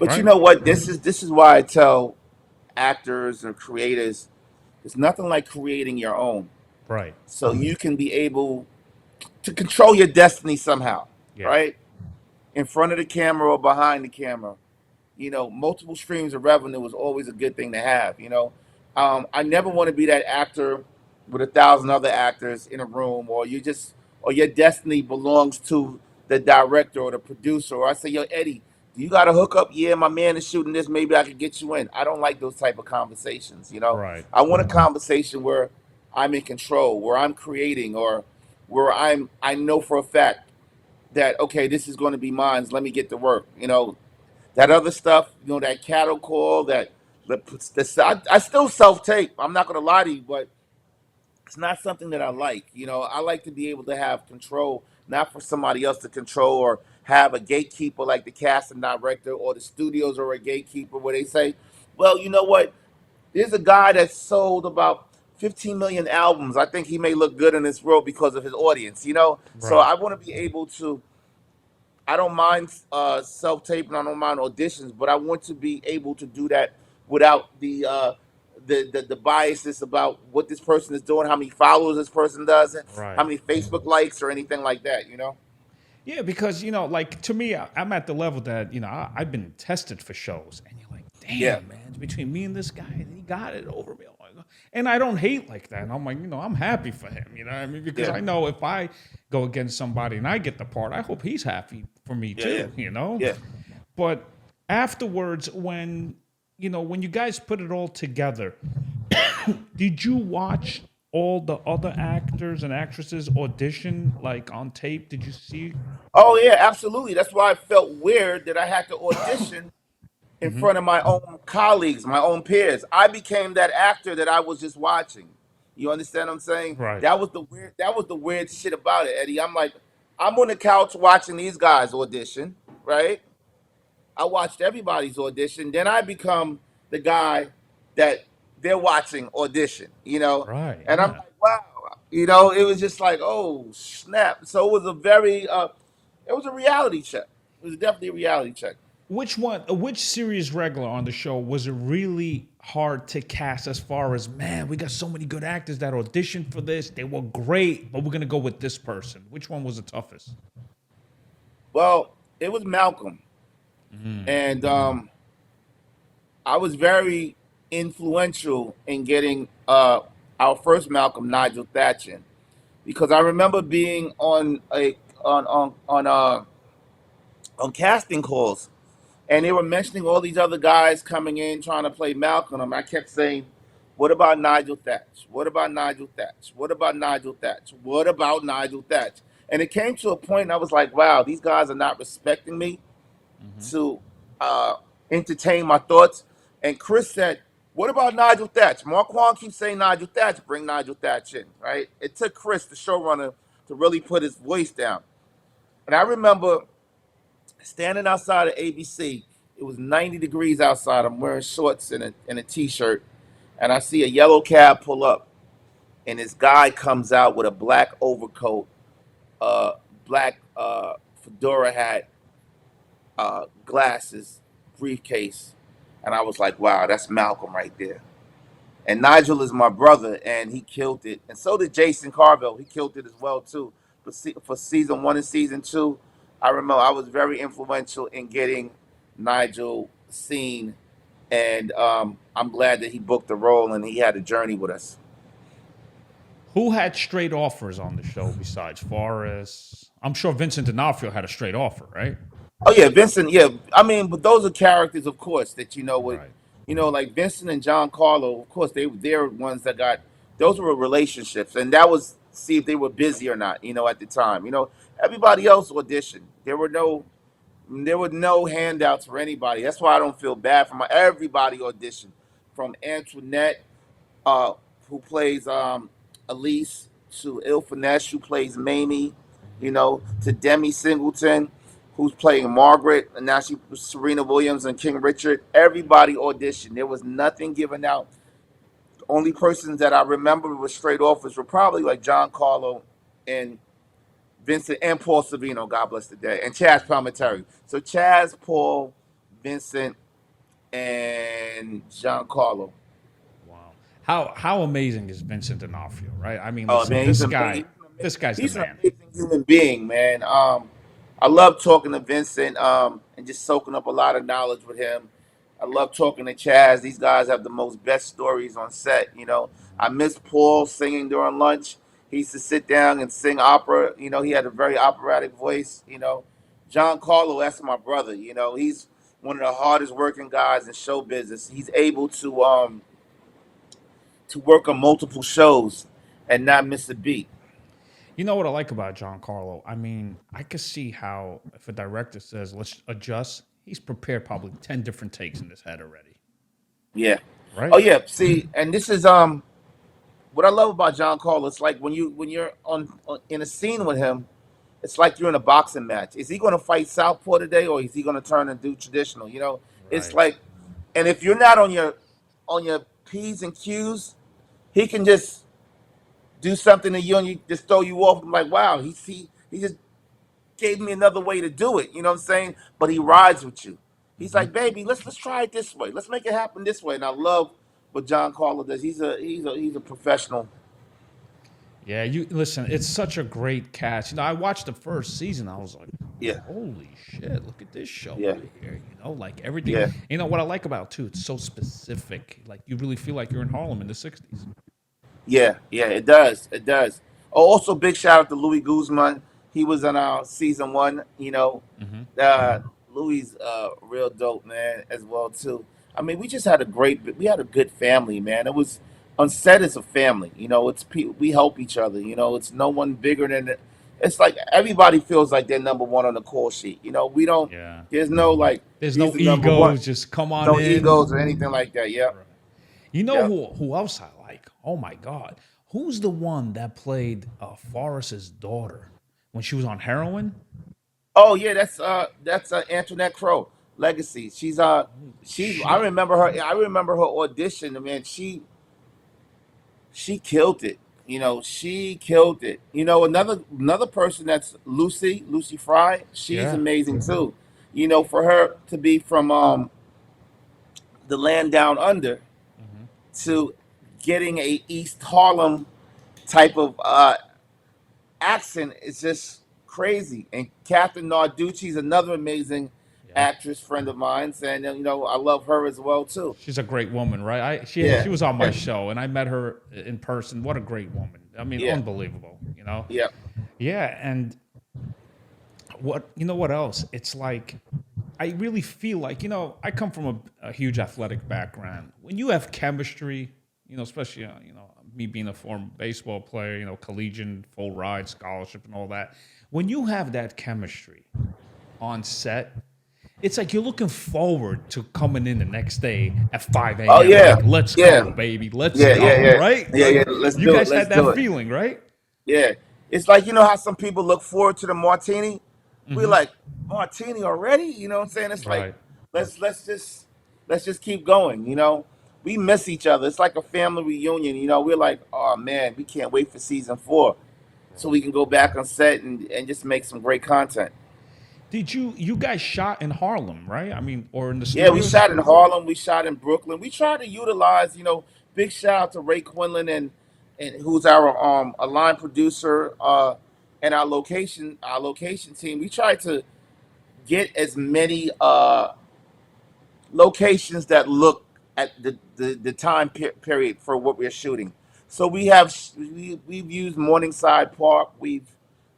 But you Right? know what? This is why I tell actors and creators, There's nothing like creating your own. Right. So you can be able to control your destiny somehow, Yeah. right? In front of the camera or behind the camera. Multiple streams of revenue is always a good thing to have. I never want to be that actor with 1,000 other actors in a room, or your destiny belongs to the director or the producer. Or I say, yo, Eddie, do you got a hookup? Yeah, my man is shooting this. Maybe I could get you in. I don't like those type of conversations. Right. I want a conversation where I'm in control, where I'm creating, or where I know for a fact that okay, this is going to be mine. Let me get to work. That other stuff, that cattle call, I still self tape. I'm not gonna lie to you, but it's not something that I like. I like to be able to have control, not for somebody else to control or have a gatekeeper like the casting director or the studios or a gatekeeper where they say, well, you know what? There's a guy that sold about 15 million albums. I think he may look good in this world because of his audience. So Right. I want to be able to I don't mind self taping. I don't mind auditions, but I want to be able to do that without the biases about what this person is doing, how many followers this person does, how Right. many Facebook likes or anything like that. Yeah, because like to me, I'm at the level that I've been tested for shows, and you're like, Yeah, damn, man, it's between me and this guy, and he got it over me. Oh my God. And I don't hate like that. And I'm like, I'm happy for him. You know what I mean? Because yeah, I know if I go against somebody and I get the part, I hope he's happy for me yeah, yeah, too. yeah. But afterwards, when you guys put it all together, did you watch all the other actors and actresses audition like on tape? Did you see? Oh yeah, absolutely. That's why I felt weird that I had to audition in Hmm. front of my own colleagues, my own peers. I became that actor that I was just watching. You understand what I'm saying? Right. That was the weird shit about it, Eddie. I'm like, I'm on the couch watching these guys audition, right? I watched everybody's audition. Then I become the guy that they're watching audition. Right. And I'm Yeah. like, wow. It was just like, oh snap. So it was a reality check. It was definitely a reality check. Which series regular on the show was it really hard to cast as far as, man, we got so many good actors that auditioned for this. They were great, but we're going to go with this person. Which one was the toughest? Well, it was Malcolm, and I was very influential in getting our first Malcolm, Nigel Thatcher, because I remember being on casting calls, and they were mentioning all these other guys coming in trying to play Malcolm. And I kept saying, "What about Nigel Thatch? What about Nigel Thatch? What about Nigel Thatch? What about Nigel Thatch?" And it came to a point, and I was like, "Wow, these guys are not respecting me Hmm. to uh, entertain my thoughts." And Chris said, "What about Nigel Thatch? Markuann keeps saying Nigel Thatch. Bring Nigel Thatch in." Right? It took Chris, the showrunner, to really put his voice down. And I remember standing outside of ABC. It was 90 degrees outside. I'm wearing shorts and a t-shirt, and I see a yellow cab pull up, and this guy comes out with a black overcoat, uh, black fedora hat, glasses, briefcase, and I was like, "Wow, that's Malcolm right there." And Nigel is my brother, and he killed it, and so did Jason Carville. He killed it as well too. But for season one and season two, I remember I was very influential in getting Nigel seen, and I'm glad that he booked the role and he had a journey with us. Who had straight offers on the show besides Forrest? I'm sure Vincent D'Onofrio had a straight offer, right? Oh yeah, Vincent. Yeah, I mean, but those are characters, of course, that would, Right. like Vincent and John Carlo. Of course, they're ones that got those were relationships, and that was see if they were busy or not. At the time, everybody else auditioned. There were no handouts for anybody. That's why I don't feel bad for my everybody auditioned, from Antoinette, uh, who plays Elise, to Il Finesse, who plays Mamie, to Demi Singleton, who's playing Margaret, and now she Serena Williams and King Richard. Everybody auditioned. There was nothing given out. The only persons that I remember with straight offers were probably like John Carlo and Vincent and Paul Savino, God bless the day, and Chaz Palminteri. So Chaz, Paul, Vincent, and John Carlo. Wow. how amazing is Vincent D'Onofrio, right? I mean, Oh listen, man, this guy's the he's an man. amazing human being, man. I love talking to Vincent and just soaking up a lot of knowledge with him. I love talking to Chaz. These guys have the most best stories on set. I miss Paul singing during lunch. He used to sit down and sing opera. He had a very operatic voice. John Carlo, that's my brother. He's one of the hardest working guys in show business. He's able to work on multiple shows and not miss a beat. You know what I like about John Carlo? I mean, I could see how if a director says let's adjust, he's prepared probably 10 different takes in his head already, Yeah. Oh right? yeah. See, and this is what I love about John Carlo. It's like when you're on in a scene with him, it's like you're in a boxing match. Is he going to fight southpaw today, or is he going to turn and do traditional? It's Right. like, and if you're not on your p's and q's, he can just do something to you and you just throw you off. I'm like, wow, he just gave me another way to do it. You know what I'm saying? But he rides with you. He's Hmm. like, baby, let's try it this way. Let's make it happen this way. And I love what John Carlo does. He's a professional. Yeah, you listen. It's such a great cast. I watched the first season. I was like, Yeah, "Holy shit! Look at this show yeah, right here." Like everything. yeah, What I like about it too. It's so specific. Like you really feel like you're in Harlem in the '60s. yeah, yeah. It does. It does. Oh, also, big shout out to Louis Guzman. He was on our season one. Hmm. Louis real dope man as well too. I mean, we had a good family, man. It was on set as a family. We help each other. It's no one bigger than it. It's like everybody feels like they're number one on the call sheet. We don't. Yeah. There's no like There's he's no the number one. egos. Just come on No in. egos or anything like that. Yep. Right. You know Yep. who else I like? Oh my God, who's the one that played Forrest's daughter when she was on heroin? Oh yeah, that's Antoinette Crow legacy. Holy She's I shit! remember her. I remember her audition. Man, she killed it. She killed it. Another person that's Lucy Fry. She's Yeah. amazing too. For her to be from the land down under Hmm. to getting a East Harlem type of accent is just crazy. And Catherine Narducci is another amazing Yeah. actress friend of mine, and I love her as well too. She's a great woman, right? She Yeah, was on my yeah, show, and I met her in person. What a great woman! I mean, yeah, unbelievable. yeah. Yeah. And what else? It's like I really feel like I come from a huge athletic background. When you have chemistry, especially me being a former baseball player, collegiate, full ride scholarship, and all that. When you have that chemistry on set, it's like you're looking forward to coming in the next day at 5 Oh a.m. yeah, Like, let's yeah, go, baby. Let's yeah, yeah, go, yeah, right? yeah, yeah. Like, Let's you do it. guys Let's had that do it. feeling, right? Yeah, it's like how some people look forward to the martini. We're Hmm. like martini already. You know what I'm saying? It's like Right. let's just keep going. We miss each other. It's like a family reunion. We're like, oh man, we can't wait for season four, so Right. we can go back on set and just make some great content. Did you guys shot in Harlem, right? I mean, or in the Yeah, we studios? shot in Harlem. We shot in Brooklyn. We try to utilize. Big shout out to Ray Quinlan and who's our a line producer and our location team. We try to get as many locations that look at the time period for what we're shooting. So we've used Morningside Park. We've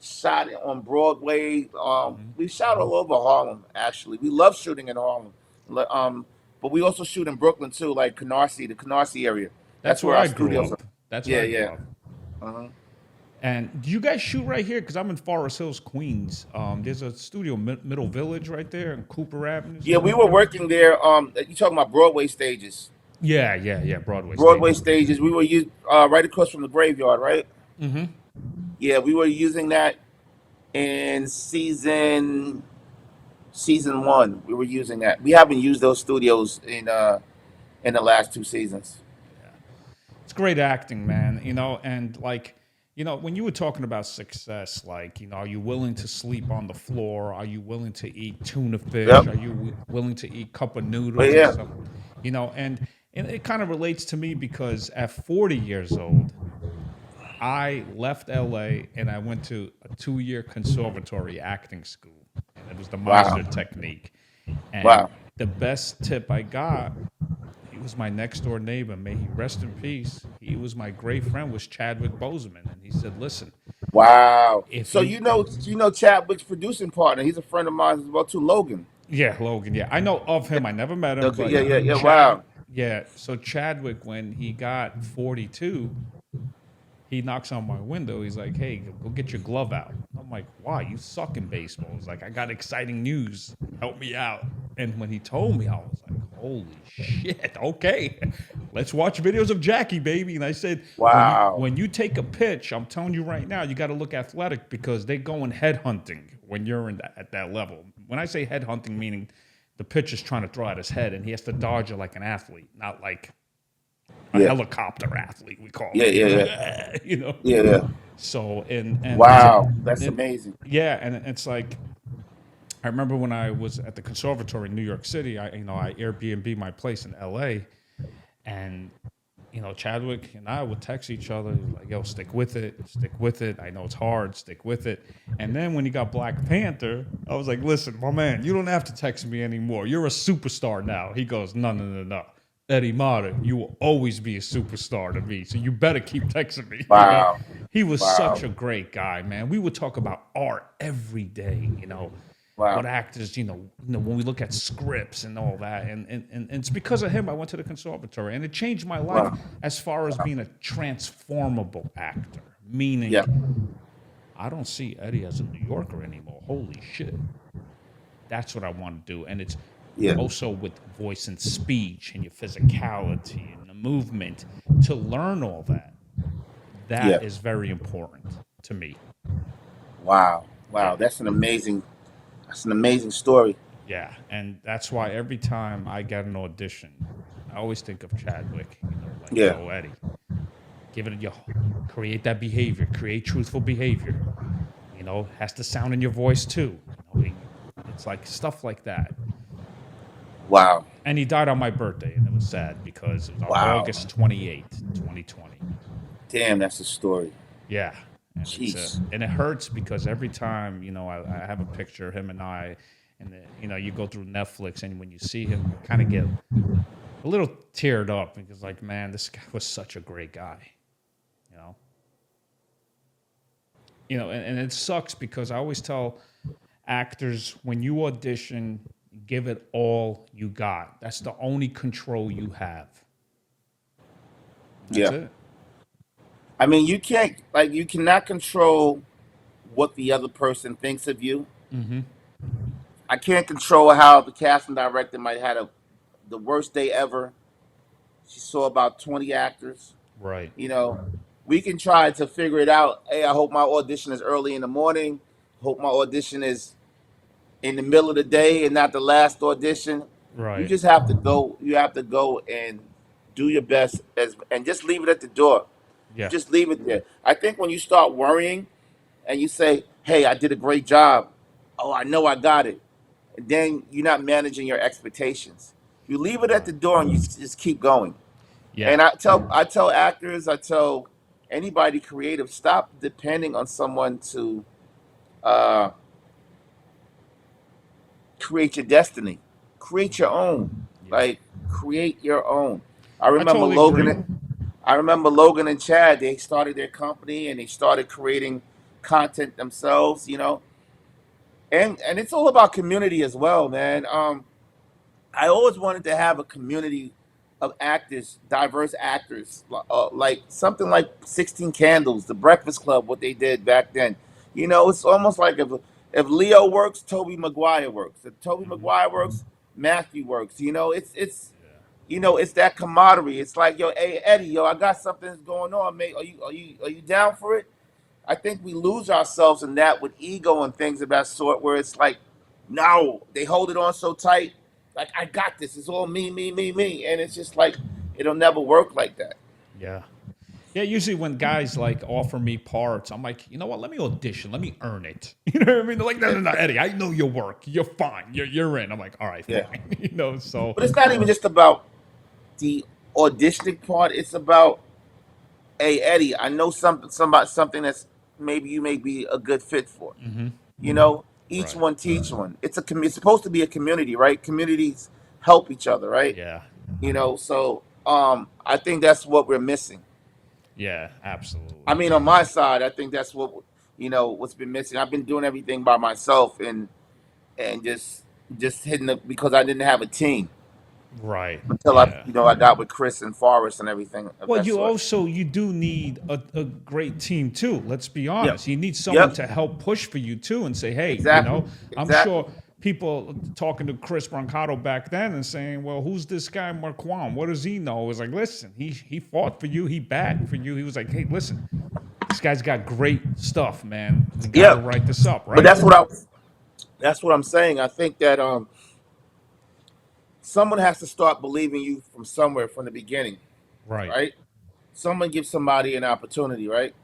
shot it on Broadway. Hmm. We've shot all over Harlem. Actually, we love shooting in Harlem. But we also shoot in Brooklyn too, like the Canarsie area. That's That's where where our I grew studios are. up. That's where Yeah, I grew yeah. up. Uh-huh. And do you guys shoot right here? Because I'm in Forest Hills, Queens. There's a studio, Middle Village, right there, and Cooper Avenue, Yeah, something we like were that. working there. You talking about Broadway stages? Yeah, yeah, yeah. Broadway Broadway stages. stages. We were right across from the graveyard, right? Hmm. Yeah, we were using that in season one. We were using that. We haven't used those studios in the last two seasons. Yeah. It's great acting, man. And like, when you were talking about success, like, are you willing to sleep on the floor? Are you willing to eat tuna fish? Yep. Are you willing to eat cup of But noodles and yeah, stuff? And And it kind of relates to me because at 40 years old, I left LA and I went to a 2-year conservatory acting school. And it was the Wow. Meisner technique. And Wow. the best tip I got, he was my next door neighbor. May he rest in peace. He was my great friend, was Chadwick Boseman. And he said, listen, Wow. if So you, you know Chadwick's producing partner. He's a friend of mine as well too, Logan. yeah, Logan, yeah, I know of him. I never met him, Okay. but Yeah. Yeah. Yeah. Chad, Wow. yeah. So Chadwick, when he got 42, he knocks on my window. He's like, "Hey, go get your glove out." I'm like, "Why? You suck in baseball." He's like, "I got exciting news. Help me out." And when he told me, I was like, "Holy shit! Okay, let's watch videos of Jackie, baby." And I said, Wow. when you take a pitch, I'm telling you right now, you got to look athletic because they go in head hunting when you're at that level. When I say head hunting, meaning the pitcher's trying to throw at his head and he has to dodge it like an athlete, not like a Yeah. helicopter athlete, we call Yeah. it, Yeah. Yeah. you know. Yeah. Yeah. So and Wow. That's and amazing. yeah, and it's like I remember when I was at the conservatory in New York City. I Airbnb my place in L.A. and Chadwick and I would text each other like, "Yo, stick with it, stick with it. I know it's hard, stick with it." And then when he got Black Panther, I was like, "Listen, my man, you don't have to text me anymore. You're a superstar now." He goes, "No, no, no, no. Eddie Mata, you will always be a superstar to me. So you better keep texting me." Wow. He was such Wow. a great guy, man. We would talk about art every day, what Wow. actors, when we look at scripts and all that. And it's because of him I went to the conservatory. And it changed my life Wow. as far as being a transformable actor. Yeah. Meaning, I don't see Eddie as a New Yorker anymore. Holy shit. That's what I want to do. And it's Yeah. also with voice and speech and your physicality and the movement to learn all that. Yeah. That is very important to me. Wow. Yeah. Wow. That's an amazing story. Yeah. And that's why every time I get an audition, I always think of Chadwick, like, Yeah. yo, Eddie, give it, create that behavior, create truthful behavior. Has to sound in your voice too. It's like stuff like that. Wow. And he died on my birthday, and it was sad because it was on Wow. August 28th, 2020. Damn, that's a story. Yeah, and Jeez. and it hurts because every time I have a picture of him and and you go through Netflix, and when you see him, you kind of get a little teared up because, like, man, this guy was such a great guy, you know. And it sucks because I always tell actors when you audition, give it all you got. That's the only control you have. That's Yeah. it. I mean, you cannot control what the other person thinks of you. Mm-hmm. I can't control how the casting director might have the worst day ever. She saw about 20 actors. Right. You know, we can try to figure it out. Hey, I hope my audition is early in the morning. Hope my audition is in the middle of the day and not the last audition. You Right. just have to go. You have to go and do your best and just leave it at the door. You Yeah. just leave it there. I think when you start worrying and you say, "Hey, I did a great job. Oh, I know I got it," and then you're not managing your expectations. You leave it at the door and you just keep going. Yeah. And I tell actors, I tell anybody creative, stop depending on someone to uh, create your destiny. Create your own. Yeah. Like create your own. I I remember totally Logan. agree. I remember Logan and Chad. They started their company and they started creating content themselves. And it's all about community as well, man. I always wanted to have a community of actors, diverse actors, like something like 16 Candles, The Breakfast Club, what they did back then. It's almost like if Leo works, Toby Maguire works. If Toby Hmm. Maguire works, Matthew works. Yeah. It's that camaraderie. It's like, yo, hey Eddie, yo, I got something that's going on, mate. Are you down for it? I think we lose ourselves in that with ego and things of that sort, where it's like, no, they hold it on so tight, like I got this. It's all me, me, me, me, and it's just like it'll never work like that. Yeah. Yeah, usually when guys like offer me parts, I'm like, you know what? Let me audition. Let me earn it. You know what I mean? They're like, no, Yeah, no, no, Eddie. I know your work. You're fine. You're in. I'm like, all right, yeah. fine. So But it's not even just about the auditioning part, it's about, hey Eddie, I know something that's maybe you may be a good fit for. You know, each Right. one teach one. It's supposed to be a community, right? Communities help each other, right? Yeah. You know, so I think that's what we're missing. Yeah, I absolutely. mean, on my side, I think that's what, what's been missing. I've been doing everything by myself, and just hitting the, because I didn't have a team Right. until Yeah. I got with Chris and Forrest and everything of Well, that you sort. also you do need a great team too. Let's be Yep. honest. You need someone Yep. to help push for you too and say, hey, Exactly. I'm Exactly. sure people talking to Chris Brancato back then and saying, well, who's this guy Markuann? What does he know? It was like, listen, he fought for you, he backed for you. He was like, hey, listen, this guy's got great stuff, man. We got to Yep. write this up, But right? that's what I'm saying. I think that someone has to start believing you from somewhere from the beginning, Right. right? Someone gives somebody an opportunity, right?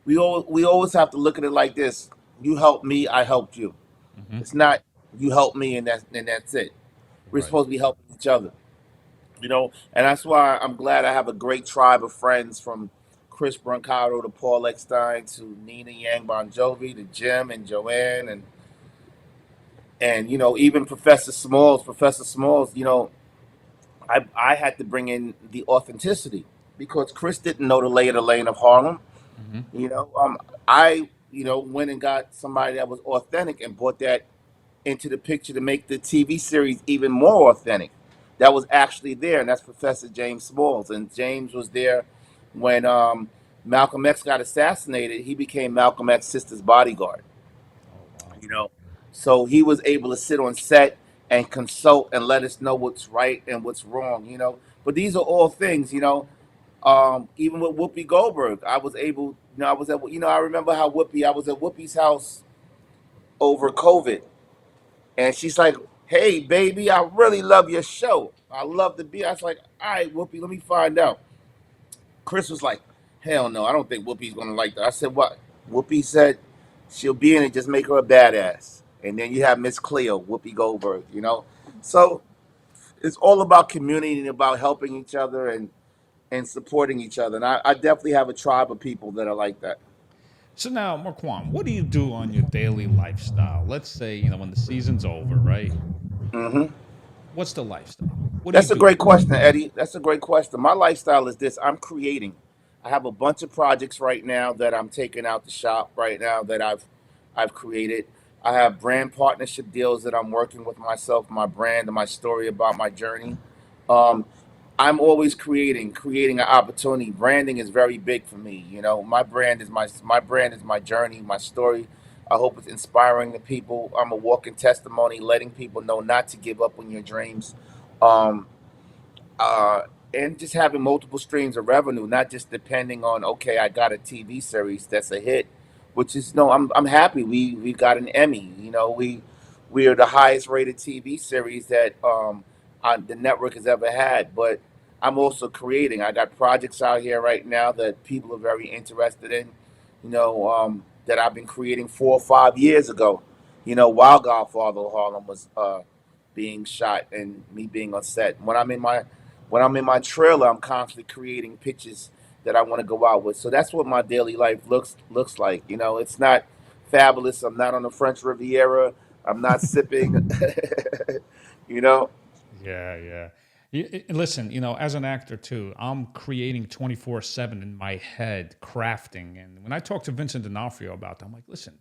We always have to look at it like this: you helped me, I helped you. Hmm. It's not you helped me and that's it. We're Right. supposed to be helping each other, and that's why I'm glad I have a great tribe of friends, from Chris Brancato to Paul Eckstein to Nina Yang Bon Jovi to Jim and Joanne, and even Professor Smalls. I had to bring in the authenticity because Chris didn't know the lay of the lane of Harlem. Hmm. I went and got somebody that was authentic and brought that into the picture to make the TV series even more authentic. That was actually there, and that's Professor James Smalls. And James was there when Malcolm X got assassinated. He became Malcolm X's sister's bodyguard. Oh, wow. You know, so he was able to sit on set and consult and let us know what's right and what's wrong. But these are all things. Even with Whoopi Goldberg, I was able. I was at. I remember how Whoopi. I was at Whoopi's house over COVID, and she's like, "Hey, baby, I really love your show. I love to be." I was like, "All right, Whoopi, let me find out." Chris was like, "Hell no, I don't think Whoopi's gonna like that." I said, "What?" Whoopi said, "She'll be in it. Just make her a badass." And then you have Miss Cleo, Whoopi Goldberg. So it's all about community and about helping each other and supporting each other. And I definitely have a tribe of people that are like that. So now, Marquand, what do you do on your daily lifestyle? Let's say, when the season's over, right? Hmm. What's the lifestyle? What do you That's a do? great question, Eddie. That's a great question. My lifestyle is this: I'm creating. I have a bunch of projects right now that I'm taking out the shop right now that I've created. I have brand partnership deals that I'm working with myself, my brand, and my story about my journey. Um, I'm always creating an opportunity. Branding is very big for me. My brand is my journey, my story. I hope it's inspiring the people. I'm a walking testimony, letting people know not to give up on your dreams. Um, uh, and just having multiple streams of revenue, not just depending on, okay, I got a TV series that's a hit, which is, no, I'm happy. We got an Emmy. We are the highest rated TV series that the network has ever had. But I'm also creating. I got projects out here right now that people are very interested in. That I've been creating 4 or 5 years ago. While Godfather of Harlem was being shot and me being on set. When I'm in my trailer, I'm constantly creating pictures that I want to go out with. So that's what my daily life looks like. It's not fabulous. I'm not on the French Riviera. I'm not sipping. you know. Yeah, yeah. Listen, as an actor too, I'm creating 24/7 in my head, crafting. And when I talk to Vincent D'Onofrio about that, I'm like, listen,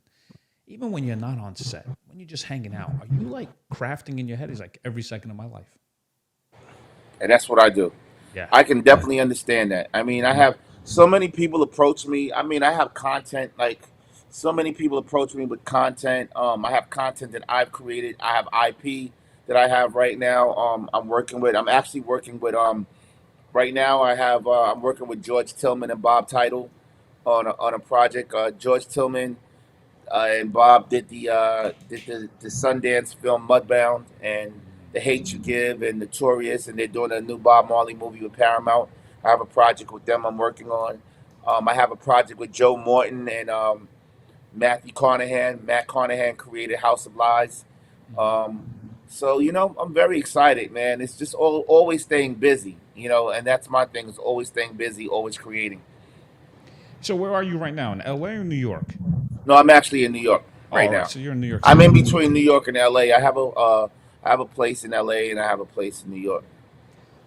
even when you're not on set, when you're just hanging out, are you like crafting in your head? He's like, every second of my life. And that's what I do. Yeah. I can definitely understand that. I mean, I Hmm. have so many people approach me. I mean, I have content, like, so many people approach me with content. I have content that I've created. I have IP that I have right now. I'm working with. I'm actually working with. Right now, I'm working with George Tillman and Bob Title on a project. George Tillman and Bob did the Sundance film Mudbound and The Hate You Give and Notorious, and they're doing a new Bob Marley movie with Paramount. I have a project with them I'm working on. I have a project with Joe Morton and Matthew Carnahan. Matt Carnahan created House of Lies. Hmm. Um, So I'm very excited, man. It's just always staying busy, and that's my thing is always staying busy, always creating. So where are you right now? In LA or New York? No, I'm actually in New York Oh, right all right. now. So you're in New York I'm in City. between New York and LA. I have a place in LA and I have a place in New York.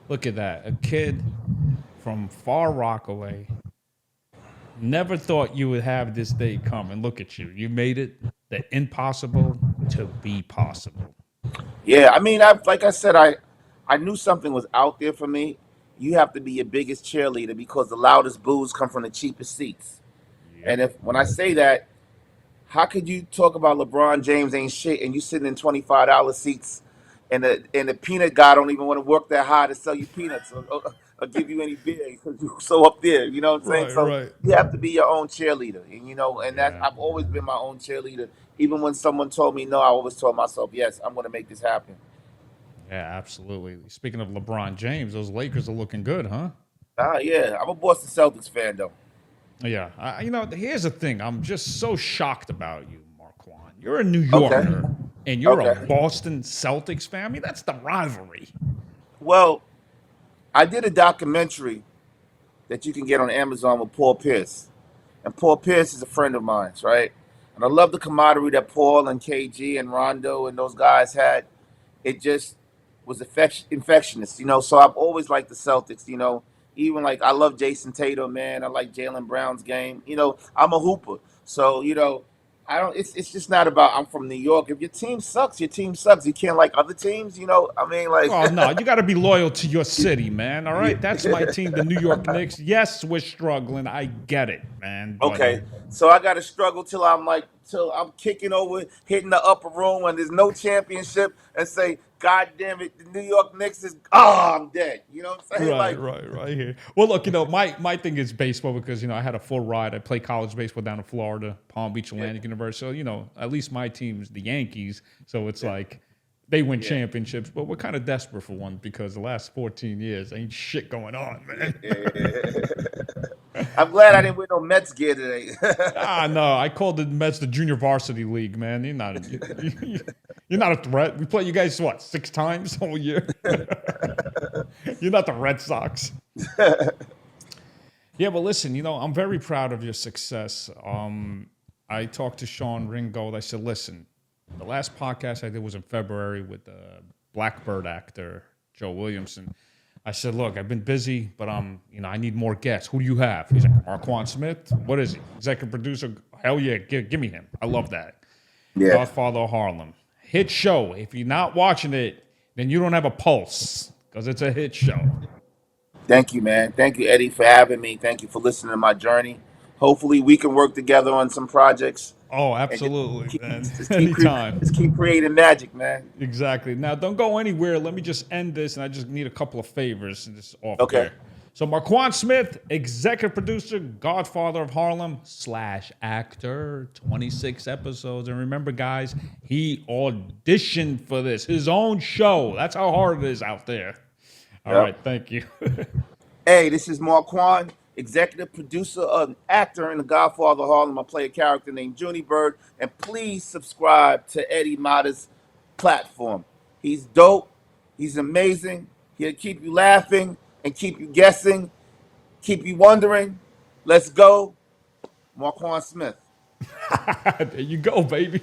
Look at that. A kid from Far Rockaway. Never thought you would have this day come, and look at you. You made it the impossible to be possible. Yeah, I mean, like I said, I knew something was out there for me. You have to be your biggest cheerleader because the loudest boos come from the cheapest seats. And Yep. if when I say that, how could you talk about LeBron James ain't shit and you sitting in $25 seats, and the peanut guy don't even want to work that hard to sell you peanuts or give you any beer because you so up there. You know what I'm saying? Right, So right. you have to be your own cheerleader, and that Yeah. I've always been my own cheerleader. Even when someone told me no, I always told myself yes, I'm going to make this happen. Yeah, absolutely. Speaking of LeBron James, those Lakers are looking good, huh? Yeah, I'm a Boston Celtics fan though. Yeah. Here's the thing. I'm just so shocked about you, Marquann. You're a New Okay, Yorker and you're a okay. Boston Celtics fan. I mean, that's the rivalry. Well, I did a documentary that you can get on Amazon with Paul Pierce. And Paul Pierce is a friend of mine, right? And I love the camaraderie that Paul and KG and Rondo and those guys had. It just was infectious, So I've always liked the Celtics, Even like I love Jason Tatum, man. I like Jalen Brown's game. I'm a hooper, so I don't. It's just not about I'm from New York. If your team sucks, your team sucks. You can't like other teams, I mean, like, Well, no, you got to be loyal to your city, man. All right. That's my yeah. team, the New York Knicks. Yes, we're struggling. I get it, man. But Okay, so I got to struggle till I'm kicking over, hitting the upper room, and there's no championship, and say, "God damn it, the New York Knicks is I'm dead." You know what I'm saying? right, Like, right here. Well, look, my thing is baseball because I had a full ride. I played college baseball down in Florida, Palm Beach yeah, Atlantic University. So at least my team's the Yankees. So it's yeah, like they win yeah, championships, but we're kind of desperate for one because the last 14 years ain't shit going on, man. yeah. I'm glad I didn't wear no Mets gear today. Ah, no, I called the Mets the junior varsity league, man. You're not a threat. We play you guys what 6 times all year. You're not the Red Sox. Yeah, but listen, I'm very proud of your success. I talked to Sean Ringgold. I said, listen, the last podcast I did was in February with the Blackbird actor Joe Williamson. I said, look, I've been busy, but I need more guests. Who do you have? He's like, Markuann Smith. What is he? Executive producer. Hell yeah, give me him. I love that. Yeah. Godfather of Harlem. Hit show. If you're not watching it, then you don't have a pulse because it's a hit show. Thank you, man. Thank you, Eddie, for having me. Thank you for listening to my journey. Hopefully, we can work together on some projects Oh, and just absolutely, keep man. just keep cre- Anytime. just keep creating magic, man. Exactly. Now, don't go anywhere. Let me just end this, and I just need a couple of favors just off Okay. air. So, Markuann Smith, executive producer, Godfather of Harlem / actor, 26 episodes. And remember, guys, he auditioned for this, his own show. That's how hard it is out there. All Yep. right. Thank you. Hey, this is Marquand, executive producer and actor in The Godfather of Harlem. I play a character named Junie Bird, and please subscribe to Eddie Mata's platform. He's dope. He's amazing. He'll keep you laughing and keep you guessing, keep you wondering. Let's go, Marquand Smith. There you go, baby.